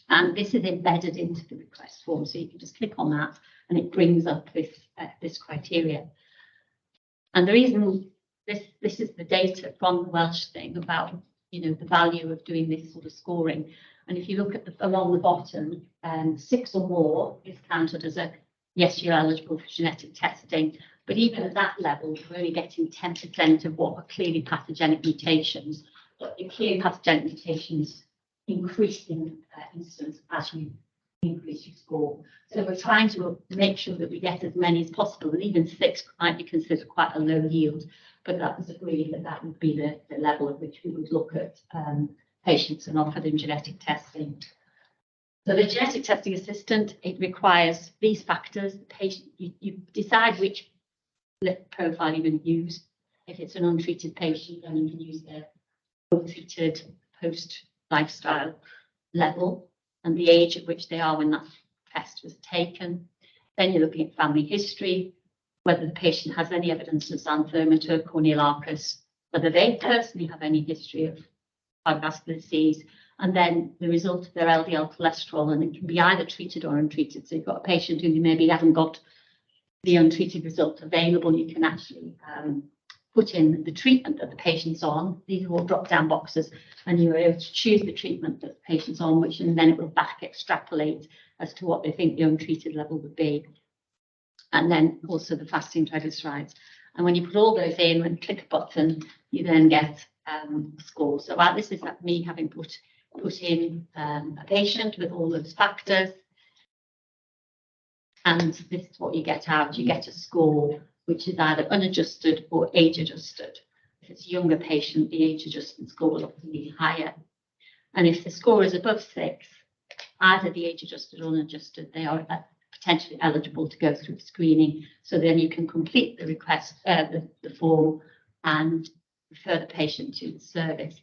And this is embedded into the request form, so you can just click on that and it brings up this criteria. And the reason this is the data from the Welsh thing about the value of doing this sort of scoring. And if you look at along the bottom, 6 or more is counted as yes, you're eligible for genetic testing. But even at that level, we're only getting 10% of what are clearly pathogenic mutations. But the clearly pathogenic mutations increase in incidence as you increase your score. So we're trying to make sure that we get as many as possible. And even 6 might be considered quite a low yield. But that was agreed that would be the level at which we would look at patients and offer them genetic testing. So the genetic testing assistant, it requires these factors. The patient, you decide which lipid profile you're going to use. If it's an untreated patient, then you can use their untreated post-lifestyle level and the age at which they are when that test was taken. Then you're looking at family history, whether the patient has any evidence of xanthometer, corneal arcus, whether they personally have any history of cardiovascular disease, and then the result of their LDL cholesterol, and it can be either treated or untreated. So you've got a patient who maybe hasn't got the untreated result available, you can actually put in the treatment that the patient's on. These are all drop-down boxes, and you're able to choose the treatment that the patient's on, which, and then it will back extrapolate as to what they think the untreated level would be. And then also the fasting triglycerides. And when you put all those in and click a button, you then get a score. So this is me having put in a patient with all those factors. And this is what you get out. You get a score which is either unadjusted or age adjusted. If it's a younger patient, the age adjustment score will often be higher. And if the score is above 6, either the age adjusted or unadjusted, they are potentially eligible to go through screening. So then you can complete the request, the form, and refer the patient to the service.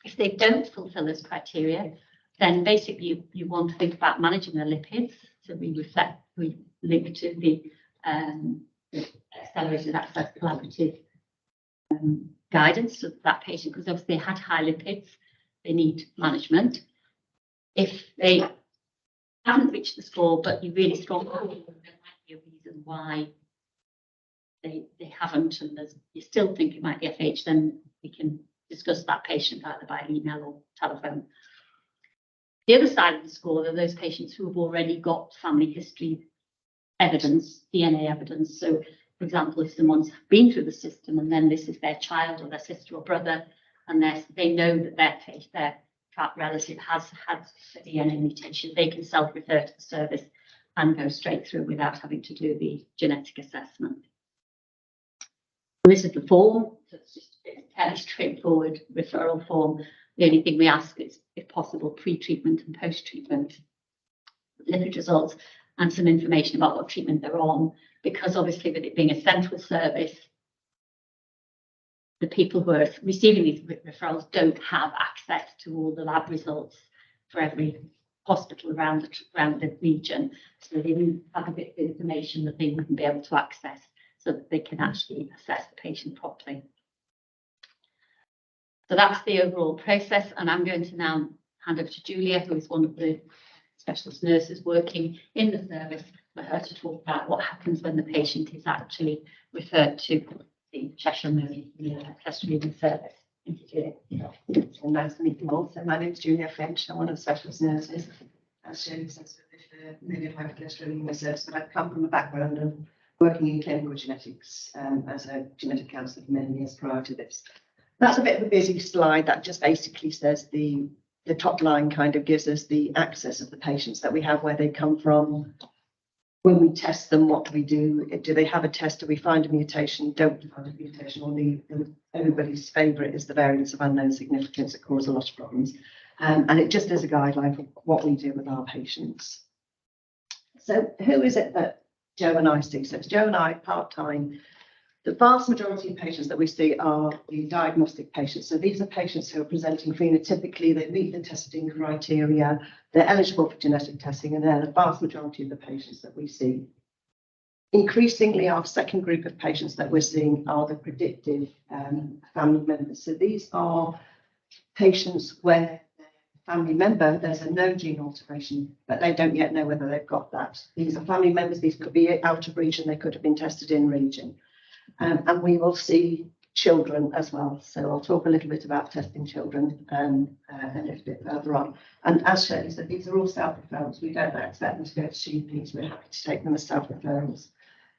If they don't fulfill those criteria, then basically you want to think about managing their lipids. So we link to the Accelerated Access Collaborative guidance of that patient, because obviously they had high lipids, they need management. If they haven't reached the score, but you're really strong, there might be a reason why they haven't, and you still think it might be FH, then we can discuss that patient either by email or telephone. The other side of the score are those patients who have already got family history evidence, DNA evidence. So, for example, if someone's been through the system and then this is their child or their sister or brother, and they know that their relative has had a DNA mutation, they can self-refer to the service and go straight through without having to do the genetic assessment. And this is the form. So it's just a fairly straightforward referral form. The only thing we ask is, if possible, pre-treatment and post-treatment lipid results and some information about what treatment they're on, because obviously with it being a central service, the people who are receiving these referrals don't have access to all the lab results for every hospital around the region. So they need to have a bit of information that they wouldn't be able to access so that they can actually assess the patient properly. So that's the overall process, and I'm going to now hand over to Julia, who is one of the specialist nurses working in the service, for her to talk about what happens when the patient is actually referred to the Cheshire Cholesterol service. Thank you, Julia. Well, nice to meet you all. So my name is Julia Finch. I'm one of the specialist nurses, as Shirley says, with the Familial Hypercholesterolemia service, but I've come from a background of working in clinical genetics as a genetic counsellor for many years prior to this. That's a bit of a busy slide that just basically says the top line kind of gives us the access of the patients that we have, where they come from. When we test them, what do we do? Do they have a test? Do we find a mutation? Don't we find a mutation? Or everybody's favourite is the variants of unknown significance that cause a lot of problems. And it just is a guideline for what we do with our patients. So who is it that Joe and I see? So it's Joe and I part-time. The vast majority of patients that we see are the diagnostic patients. So these are patients who are presenting phenotypically, they meet the testing criteria, they're eligible for genetic testing, and they're the vast majority of the patients that we see. Increasingly, our second group of patients that we're seeing are the predictive family members. So these are patients where family member, there's a known gene alteration, but they don't yet know whether they've got that. These are family members, these could be out of region, they could have been tested in region. And we will see children as well. So I'll talk a little bit about testing children a little bit further on. And as Shirley said, these are all self-referrals. We don't expect them to go to GPs. We're happy to take them as self-referrals.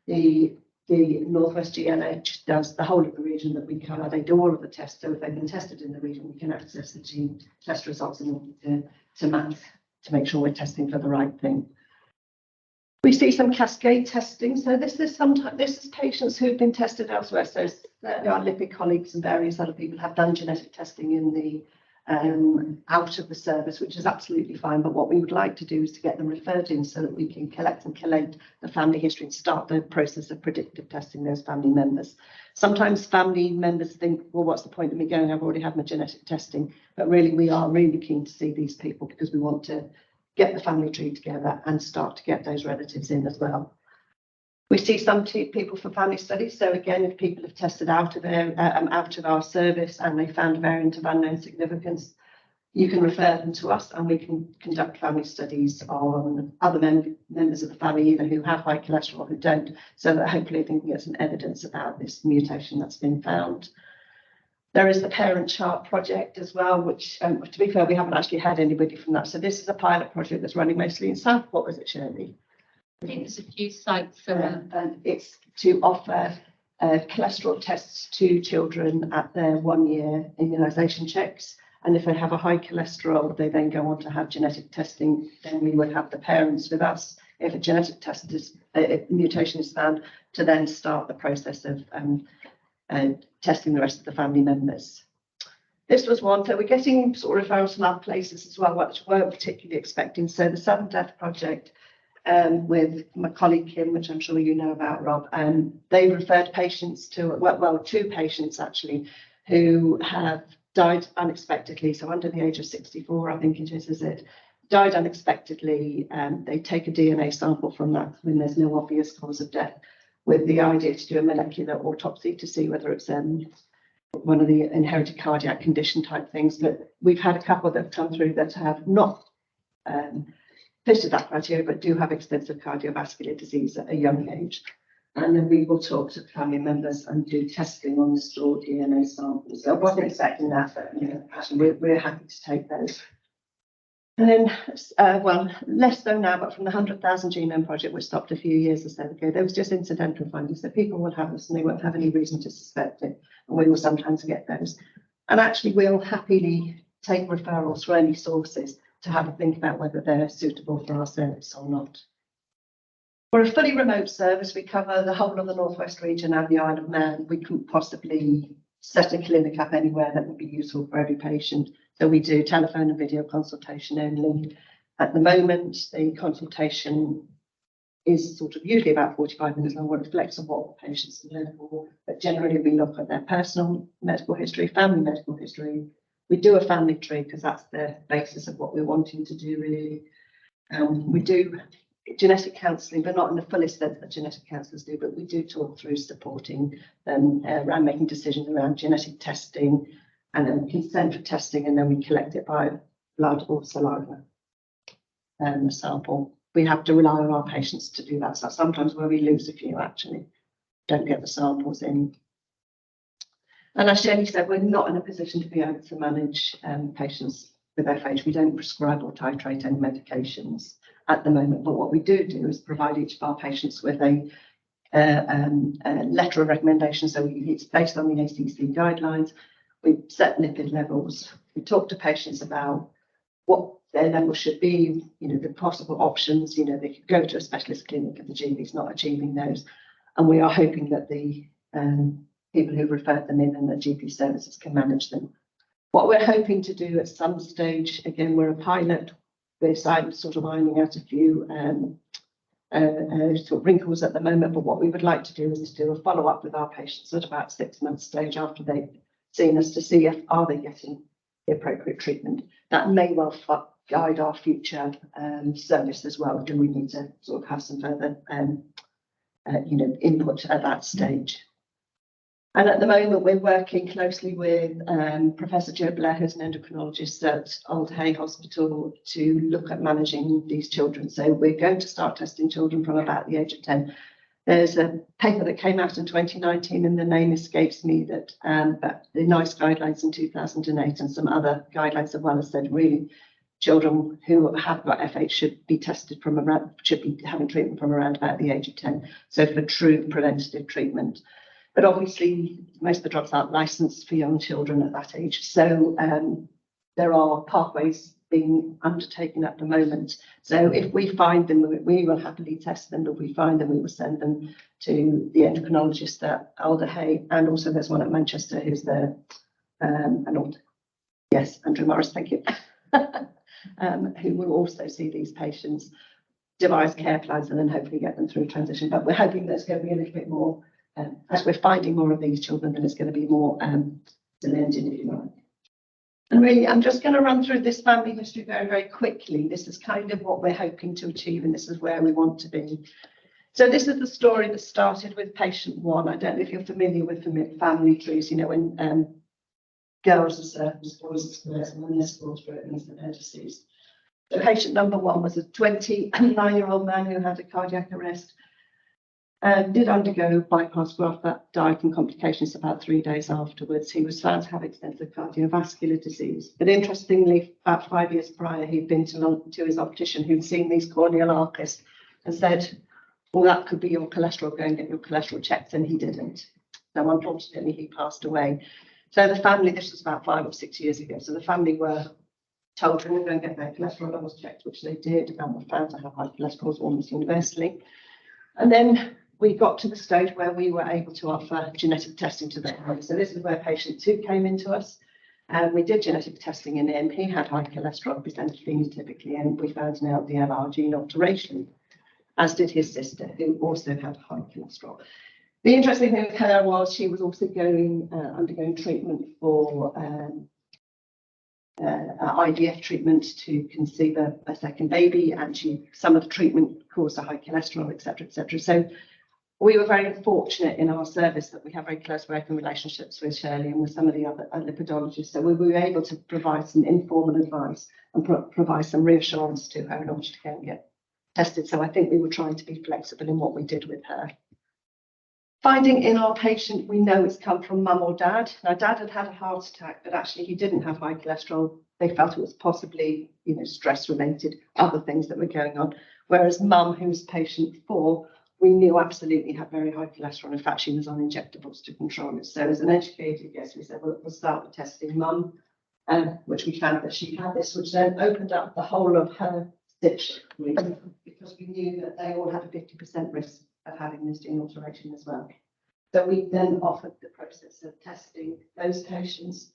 The Northwest GLH does the whole of the region that we cover. They do all of the tests. So if they've been tested in the region, we can access the gene test results in order to match, to make sure we're testing for the right thing. We see some cascade testing. So this is patients who've been tested elsewhere. So our lipid colleagues and various other people have done genetic testing in the out of the service, which is absolutely fine. But what we would like to do is to get them referred in so that we can collect and collate the family history and start the process of predictive testing those family members. Sometimes family members think, well, what's the point of me going? I've already had my genetic testing. But really, we are really keen to see these people because we want to get the family tree together and start to get those relatives in as well. We see some people for family studies. So again, if people have tested out of our service and they found a variant of unknown significance, you can refer them to us and we can conduct family studies on other members of the family, either who have high cholesterol or who don't, so that hopefully they can get some evidence about this mutation that's been found. There is the Parent Chart project as well, which, to be fair, we haven't actually had anybody from that. So this is a pilot project that's running mostly in Southport, was it, Shirley? I think there's a few sites around. And it's to offer cholesterol tests to children at their 1-year immunisation checks. And if they have a high cholesterol, they then go on to have genetic testing. Then we would have the parents with us, if a genetic test is, if mutation is found, to then start the process of testing the rest of the family members. This was one, so we're getting sort of referrals from other places as well, which we're particularly expecting. So the Sudden Death Project, with my colleague Kim, which I'm sure you know about, Rob, they referred patients to, well, 2 patients actually, who have died unexpectedly, so under the age of 64, I think it is it? Died unexpectedly. They take a DNA sample from that when there's no obvious cause of death, with the idea to do a molecular autopsy to see whether it's one of the inherited cardiac condition type things. But we've had a couple that have come through that have not fitted that criteria, but do have extensive cardiovascular disease at a young age. And then we will talk to family members and do testing on the stored DNA samples. So I wasn't expecting that, but you know, actually we're happy to take those. And then, well, less so now, but from the 100,000 Genome Project, which stopped a few years or so ago, there was just incidental findings. So people will have this and they won't have any reason to suspect it. And we will sometimes get those. And actually, we'll happily take referrals from any sources to have a think about whether they're suitable for our service or not. We're a fully remote service. We cover the whole of the Northwest region and the Isle of Man. We couldn't possibly set a clinic up anywhere that would be useful for every patient. So we do telephone and video consultation only. At the moment, the consultation is sort of usually about 45 minutes long, it reflects on what the patients are there for. But generally, we look at their personal medical history, family medical history. We do a family tree because that's the basis of what we're wanting to do, really. We do genetic counselling, but not in the fullest sense that genetic counsellors do, but we do talk through supporting them around making decisions around genetic testing and then consent for testing, and then we collect it by blood or saliva sample. We have to rely on our patients to do that. So sometimes where we lose a few actually don't get the samples in. And as Shelley said, we're not in a position to be able to manage patients with FH. We don't prescribe or titrate any medications at the moment, but what we do is provide each of our patients with a letter of recommendation. So it's based on the ACC guidelines. We set lipid levels. We talk to patients about what their level should be, you know, the possible options. You know, they could go to a specialist clinic if the GP is not achieving those. And we are hoping that the people who referred them in and the GP services can manage them. What we're hoping to do at some stage, again, we're a pilot. We're sort of ironing out a few sort of wrinkles at the moment, but what we would like to do is to do a follow-up with our patients at about 6 months stage after they've seen us to see if are they getting the appropriate treatment. That may well guide our future service as well. Do we need to sort of have some further you know, input at that stage? And at the moment, we're working closely with Professor Joe Blair, who's an endocrinologist at Old Hay Hospital, to look at managing these children. So we're going to start testing children from about the age of 10. There's a paper that came out in 2019, and the name escapes me, that but the NICE guidelines in 2008 and some other guidelines as well have said really children who have got FH should be tested from around, should be having treatment from around about the age of 10. So for true preventative treatment. But obviously, most of the drugs aren't licensed for young children at that age. So there are pathways being undertaken at the moment. So if we find them, we will happily test them. But if we find them, we will send them to the endocrinologist at Alder Hay. And also there's one at Manchester who's the, yes, Andrew Morris, thank you, who will also see these patients, devise care plans, and then hopefully get them through transition. But we're hoping there's going to be a little bit more, as we're finding more of these children, then it's going to be more demanding, if you like. And really, I'm just going to run through this family history very, very quickly. This is kind of what we're hoping to achieve, and this is where we want to be. So this is the story that started with patient one. I don't know if you're familiar with family trees, you know, when girls are surface, boys are squares, and when they're scores for it means that they're deceased. So patient number one was a 29-year-old man who had a cardiac arrest, did undergo bypass graft that died from complications about 3 days afterwards. He was found to have extensive cardiovascular disease. But interestingly, about 5 years prior, he'd been to his optician who'd seen these corneal arches and said, well, that could be your cholesterol, go and get your cholesterol checked, and he didn't. So unfortunately, he passed away. So the family, this was about 5 or 6 years ago, so the family were told to go and get their cholesterol levels checked, which they did, and were found to have high cholesterol almost universally. And then we got to the stage where we were able to offer genetic testing to them. So this is where patient 2 came into us. We did genetic testing in him. He had high cholesterol, presented phenotypically, and we found an LDLR gene alteration, as did his sister, who also had high cholesterol. The interesting thing with her was she was also undergoing treatment for IVF treatment to conceive a second baby, and some of the treatment caused a high cholesterol, etc., etc. So we were very fortunate in our service that we have very close working relationships with Shirley and with some of the other lipidologists. So we were able to provide some informal advice and provide some reassurance to her in order to go and get tested. So I think we were trying to be flexible in what we did with her. Finding in our patient, we know it's come from mum or dad. Now, dad had had a heart attack, but actually he didn't have high cholesterol. They felt it was possibly, you know, stress related, other things that were going on. Whereas mum, who was patient 4, we knew absolutely had very high cholesterol. In fact, she was on injectables to control it. So as an educated guess, we said, well, we'll start with testing mum, which we found that she had this, which then opened up the whole of her stitch because we knew that they all had a 50% risk of having this gene alteration as well. So we then offered the process of testing those patients,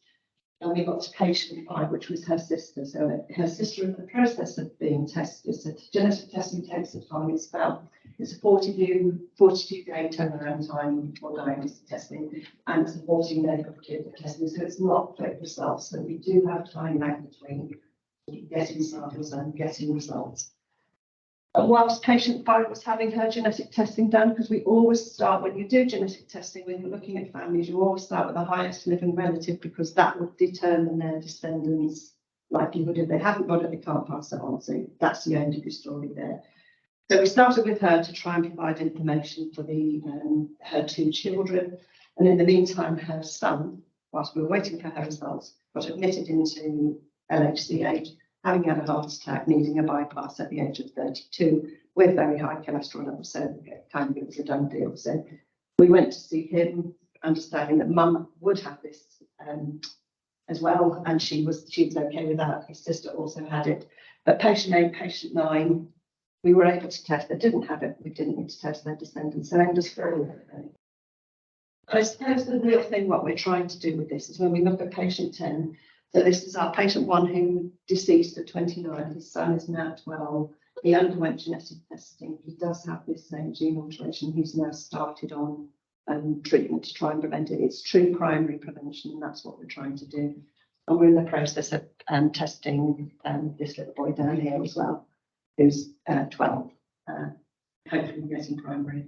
and we got to patient 5, which was her sister. So her sister, in the process of being tested, so genetic testing takes the time. It's a 42-day turnaround time for diagnostic testing, and it's a 14-day for testing. So it's not quick results. So we do have time lag between getting samples and getting results. And whilst patient 5 was having her genetic testing done, because we always start, when you do genetic testing, when you're looking at families, you always start with the highest living relative, because that would determine their descendants' likelihood. If they haven't got it, they can't pass it on. So that's the end of the story there. So we started with her to try and provide information for her 2 children. And in the meantime, her son, whilst we were waiting for her results, got admitted into LHCH, having had a heart attack, needing a bypass at the age of 32 with very high cholesterol levels. So kind of it was a done deal. So we went to see him, understanding that mum would have this as well, and she was okay with that. His sister also had it. But patient 8, patient 9, we were able to test. They didn't have it. We didn't need to test their descendants. So end of story. I suppose the real thing, what we're trying to do with this is when we look at patient 10, so this is our patient 1 who deceased at 29. His son is now 12. He underwent genetic testing. He does have this same gene alteration. He's now started on treatment to try and prevent it. It's true primary prevention, and that's what we're trying to do. And we're in the process of testing this little boy down here as well, who's 12. Hopefully getting primary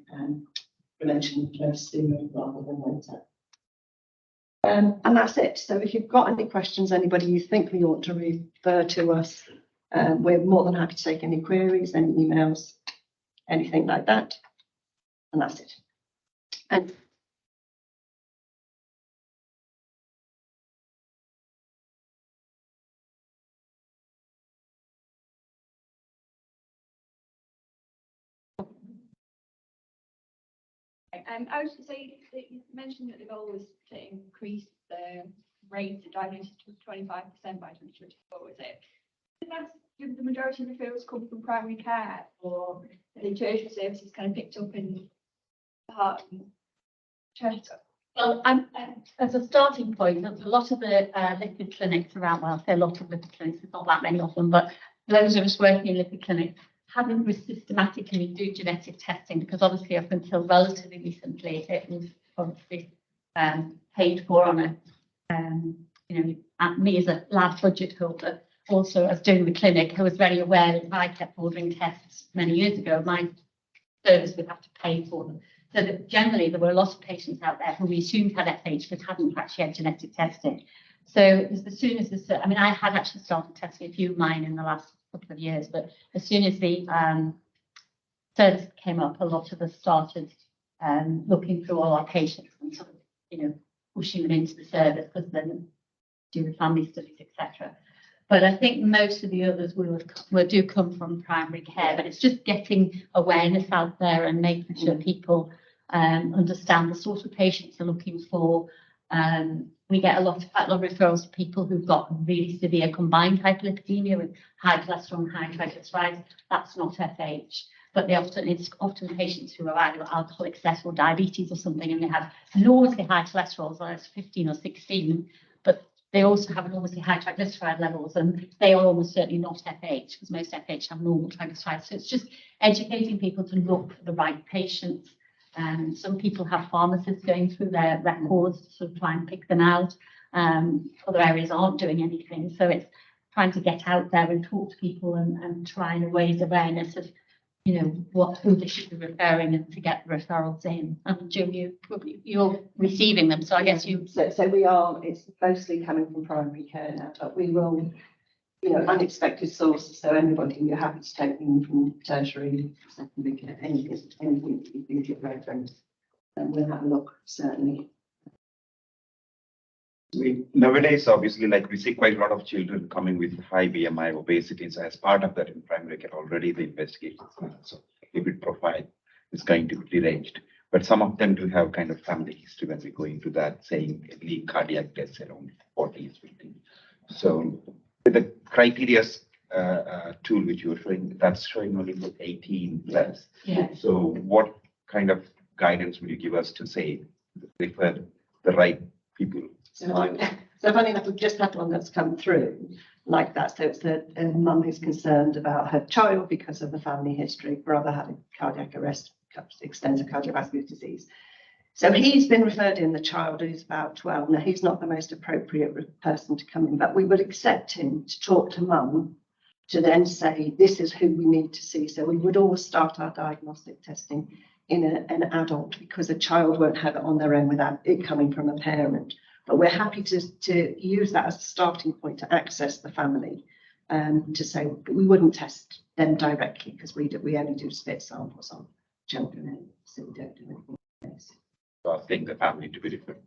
prevention first sooner rather than later. And that's it. So if you've got any questions, anybody you think we ought to refer to us, we're more than happy to take any queries, any emails, anything like that. And that's it. And I was to say that you mentioned that the goal was to increase the rate of diagnosis to 25% by 2024, was it? That's the majority of referrals come from primary care, or the tertiary services kind of picked up in the heart and chest. Well, as a starting point, there's a lot of the lipid clinics around. Well, I say a lot of lipid clinics, there's not that many of them, but those of us working in lipid clinics haven't systematically do genetic testing, because obviously up until relatively recently it was obviously paid for on a me as a lab budget holder, also as doing the clinic, who was very aware that if I kept ordering tests many years ago, my service we have to pay for them. So that generally there were a lot of patients out there who we assumed had FH but hadn't actually had genetic testing. So as soon as this, I mean, I had actually started testing a few of mine in the last couple of years, but as soon as the service came up, a lot of us started looking through all our patients and sort of, pushing them into the service because then do the family studies, etc. But I think most of the others do come from primary care, but it's just getting awareness out there and making sure people understand the sort of patients they're looking for. We get a lot of referrals to people who've got really severe combined hyperlipidemia with high cholesterol and high triglycerides. That's not FH, but it's often patients who are either alcoholic excess or diabetes or something, and they have enormously high cholesterol, so it's 15 or 16, but they also have enormously high triglyceride levels, and they are almost certainly not FH, because most FH have normal triglycerides. So it's just educating people to look for the right patients. Some people have pharmacists going through their records to sort of try and pick them out. Other areas aren't doing anything. So it's trying to get out there and talk to people and try and raise awareness of, who they should be referring and to get the referrals in. And Jim, you're receiving them. So I guess you... So we are, it's mostly coming from primary care now, but we will, unexpected sources. So anybody, you're happy to take them from tertiary, secondary care, anything you think is relevant. And we'll have a look, certainly. Nowadays, obviously, like we see quite a lot of children coming with high BMI, obesity. So as part of that in primary care, already the investigation, so lipid profile is going to be deranged. But some of them do have kind of family history when we go into that, saying early cardiac deaths around 40s, 50s. So with the criteria tool which you were showing, that's showing only for 18 plus. Yeah. So what kind of guidance would you give us to say refer the right people? So funny enough, we've just had one that's come through like that. So it's a mum who's concerned about her child because of the family history, brother having cardiac arrest, extensive cardiovascular disease. So he's been referred in, the child who's about 12. Now, he's not the most appropriate person to come in, but we would accept him to talk to mum to then say, this is who we need to see. So we would always start our diagnostic testing in an adult, because a child won't have it on their own without it coming from a parent. But we're happy to use that as a starting point to access the family, to say we wouldn't test them directly because we only do spit samples on children, so we don't do anything else. So I think the family to be different.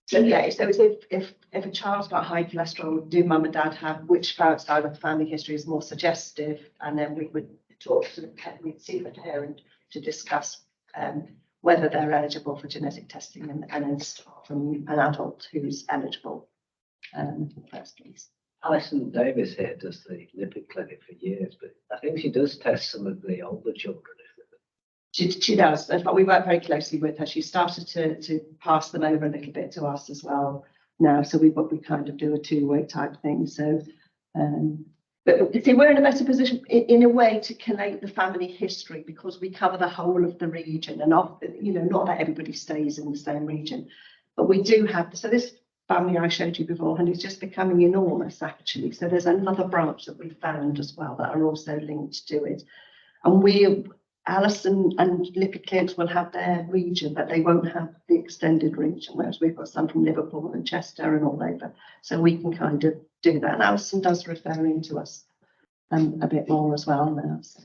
So yeah, so if a child's got high cholesterol, do mum and dad have, which side of the family history is more suggestive, and then we would talk to we'd see the parent to discuss whether they're eligible for genetic testing, and then start from an adult who's eligible first, please. Alison Davis here does the lipid clinic for years, but I think she does test some of the older children. She does, but we work very closely with her. She started to pass them over a little bit to us as well now. So we kind of do a two-way type thing. So, but see, we're in a better position in a way to collate the family history, because we cover the whole of the region, and not that everybody stays in the same region, but we do have. So this family I showed you before, and it's just becoming enormous actually. So there's another branch that we found as well that are also linked to it, and Alison and lipid clinics will have their region, but they won't have the extended region, whereas we've got some from Liverpool and Chester and all over. So we can kind of do that. And Alison does refer into us a bit more as well now. So.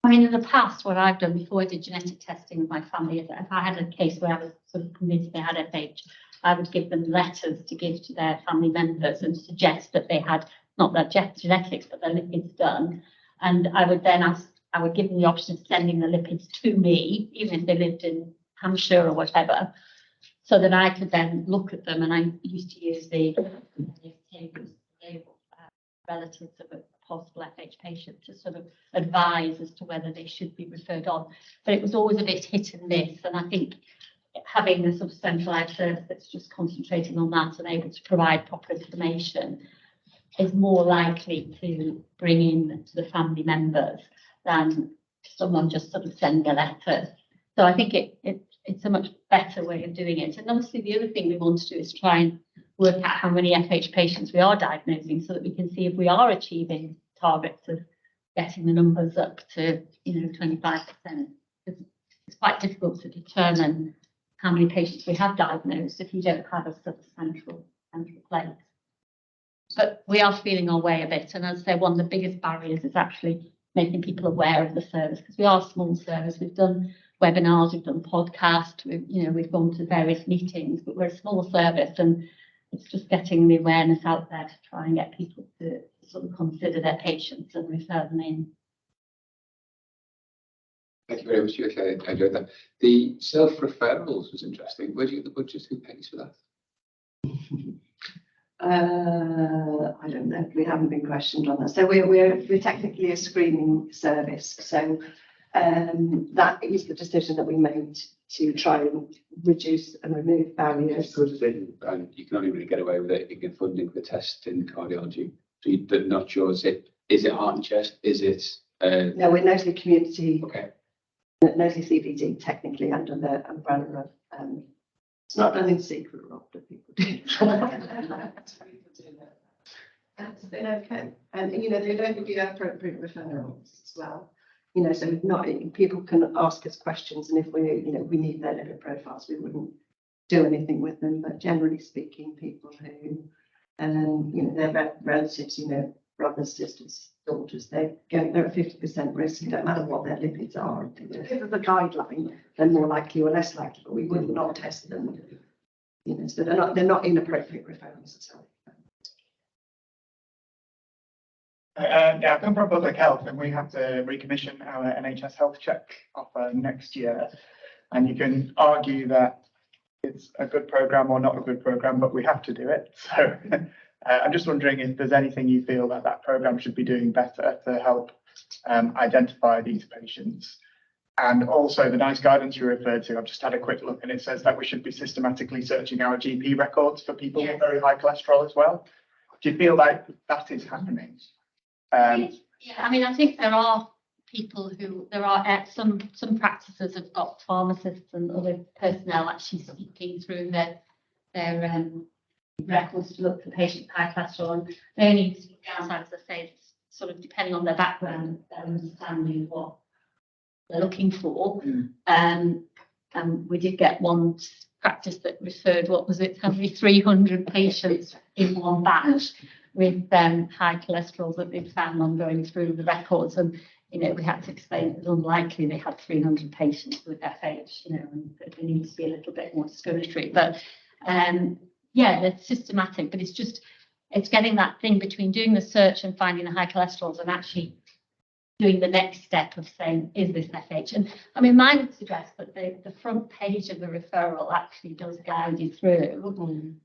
I mean, in the past, what I've done before I did genetic testing with my family is that if I had a case where I was sort of convinced they had FH, I would give them letters to give to their family members and suggest that they had not their genetics, but their lipids done. And I would then I would give them the option of sending the lipids to me, even if they lived in Hampshire or whatever, so that I could then look at them. And I used to use the relatives of a possible FH patient to sort of advise as to whether they should be referred on. But it was always a bit hit and miss. And I think having a sort of centralised service that's just concentrating on that and able to provide proper information is more likely to bring in to the family members than someone just sort of sending a letter. So I think it's a much better way of doing it. And obviously the other thing we want to do is try and work out how many FH patients we are diagnosing, so that we can see if we are achieving targets of getting the numbers up to 25%. it's quite difficult to determine how many patients we have diagnosed if you don't have a sort of central place. But we are feeling our way a bit, and as I say, one of the biggest barriers is actually making people aware of the service, because we are a small service. We've done webinars, we've done podcasts, we've gone to various meetings, but we're a small service, and it's just getting the awareness out there to try and get people to sort of consider their patients and refer them in. Thank you very much. I enjoyed that. The self-referrals was interesting. Where do you get the budget? Who pays for that? I don't know. We haven't been questioned on that. So we're technically a screening service. So that is the decision that we made to try and reduce and remove barriers. And you can only really get away with it if you get funding for tests in cardiology. So you're not sure, is it heart and chest? Is it? No, we're mostly community. Okay. Mostly CBD, technically under the umbrella of. It's not done in secret, Rob, that people do. That's been okay. And, you know, they don't give you appropriate referrals as well. You know, so not people can ask us questions, and if we, you know, we need their lipid profiles, we wouldn't do anything with them. But generally speaking, people who, you know, their relatives, you know, brothers, sisters, daughters, they're at 50% risk. It don't matter what their lipids are. If there's a guideline, they're more likely or less likely, but we would not test them. You know, so they're not inappropriate referrals at all. Yeah, I come from public health, and we have to recommission our NHS health check offer next year. And you can argue that it's a good programme or not a good programme, but we have to do it. So I'm just wondering if there's anything you feel that programme should be doing better to help identify these patients. And also the NICE guidance you referred to, I've just had a quick look, and it says that we should be systematically searching our GP records for people with very high cholesterol as well. Do you feel like that is happening? Yeah, I mean, I think there are people who, there are some practices have got pharmacists and other personnel actually speaking through their records to look for patients with high cholesterol. And the only downside, as I say, is sort of depending on their background, their understanding of what they're looking for. And we did get one practice that referred, what was it, 300 patients in one batch with high cholesterol that they'd found on going through the records. And, you know, we had to explain it was unlikely they had 300 patients with FH, you know, and they need to be a little bit more discriminatory. But yeah, they're systematic, but it's getting that thing between doing the search and finding the high cholesterols and actually doing the next step of saying, is this FH? And I mean, mine would suggest that the front page of the referral actually does guide you through,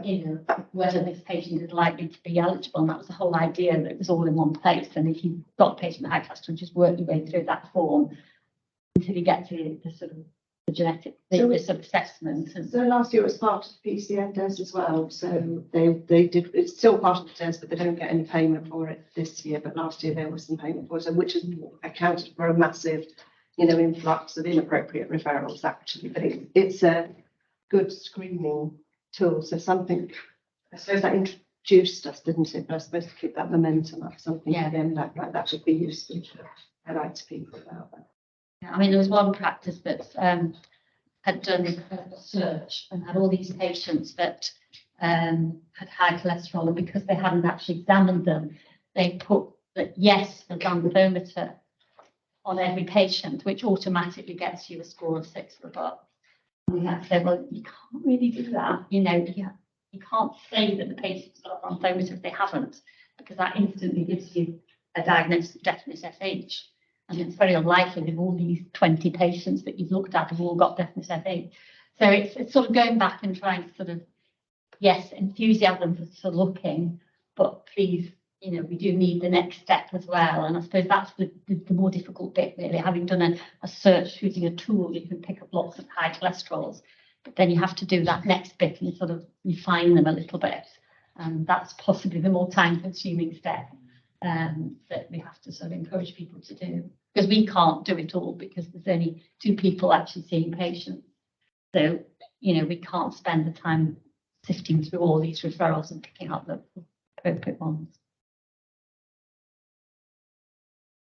you know, whether this patient is likely to be eligible. And that was the whole idea, that it was all in one place. And if you've got a patient with high cholesterol, just work your way through that form until you get to the sort of the genetic, the sort of assessment. So last year it was part of the PCN DES as well. So they did, it's still part of the DES, but they don't get any payment for it this year. But last year there was some payment for it, which has accounted for a massive, you know, influx of inappropriate referrals actually. But it's a good screening tool. So something, I suppose that introduced us, didn't it? But I suppose to keep that momentum up, something again like that would be useful to highlight to people about that. Yeah, I mean, there was one practice that had done a search and had all these patients that had high cholesterol, and because they hadn't actually examined them, they put that yes, the glandometer on every patient, which automatically gets you a score of 6 or above. And we had to say, well, you can't really do that. You know, you can't say that the patient's got a glandometer if they haven't, because that instantly gives you a diagnosis of definite FH. And it's very unlikely that all these 20 patients that you've looked at have all got definite FH. So it's sort of going back and trying to sort of, yes, enthusiasm for looking, but please, you know, we do need the next step as well. And I suppose that's the more difficult bit, really. Having done a search using a tool, you can pick up lots of high cholesterols, but then you have to do that next bit and sort of refine them a little bit. And that's possibly the more time-consuming step that we have to sort of encourage people to do. Because we can't do it all, because there's only 2 people actually seeing patients. So, you know, we can't spend the time sifting through all these referrals and picking up the appropriate ones.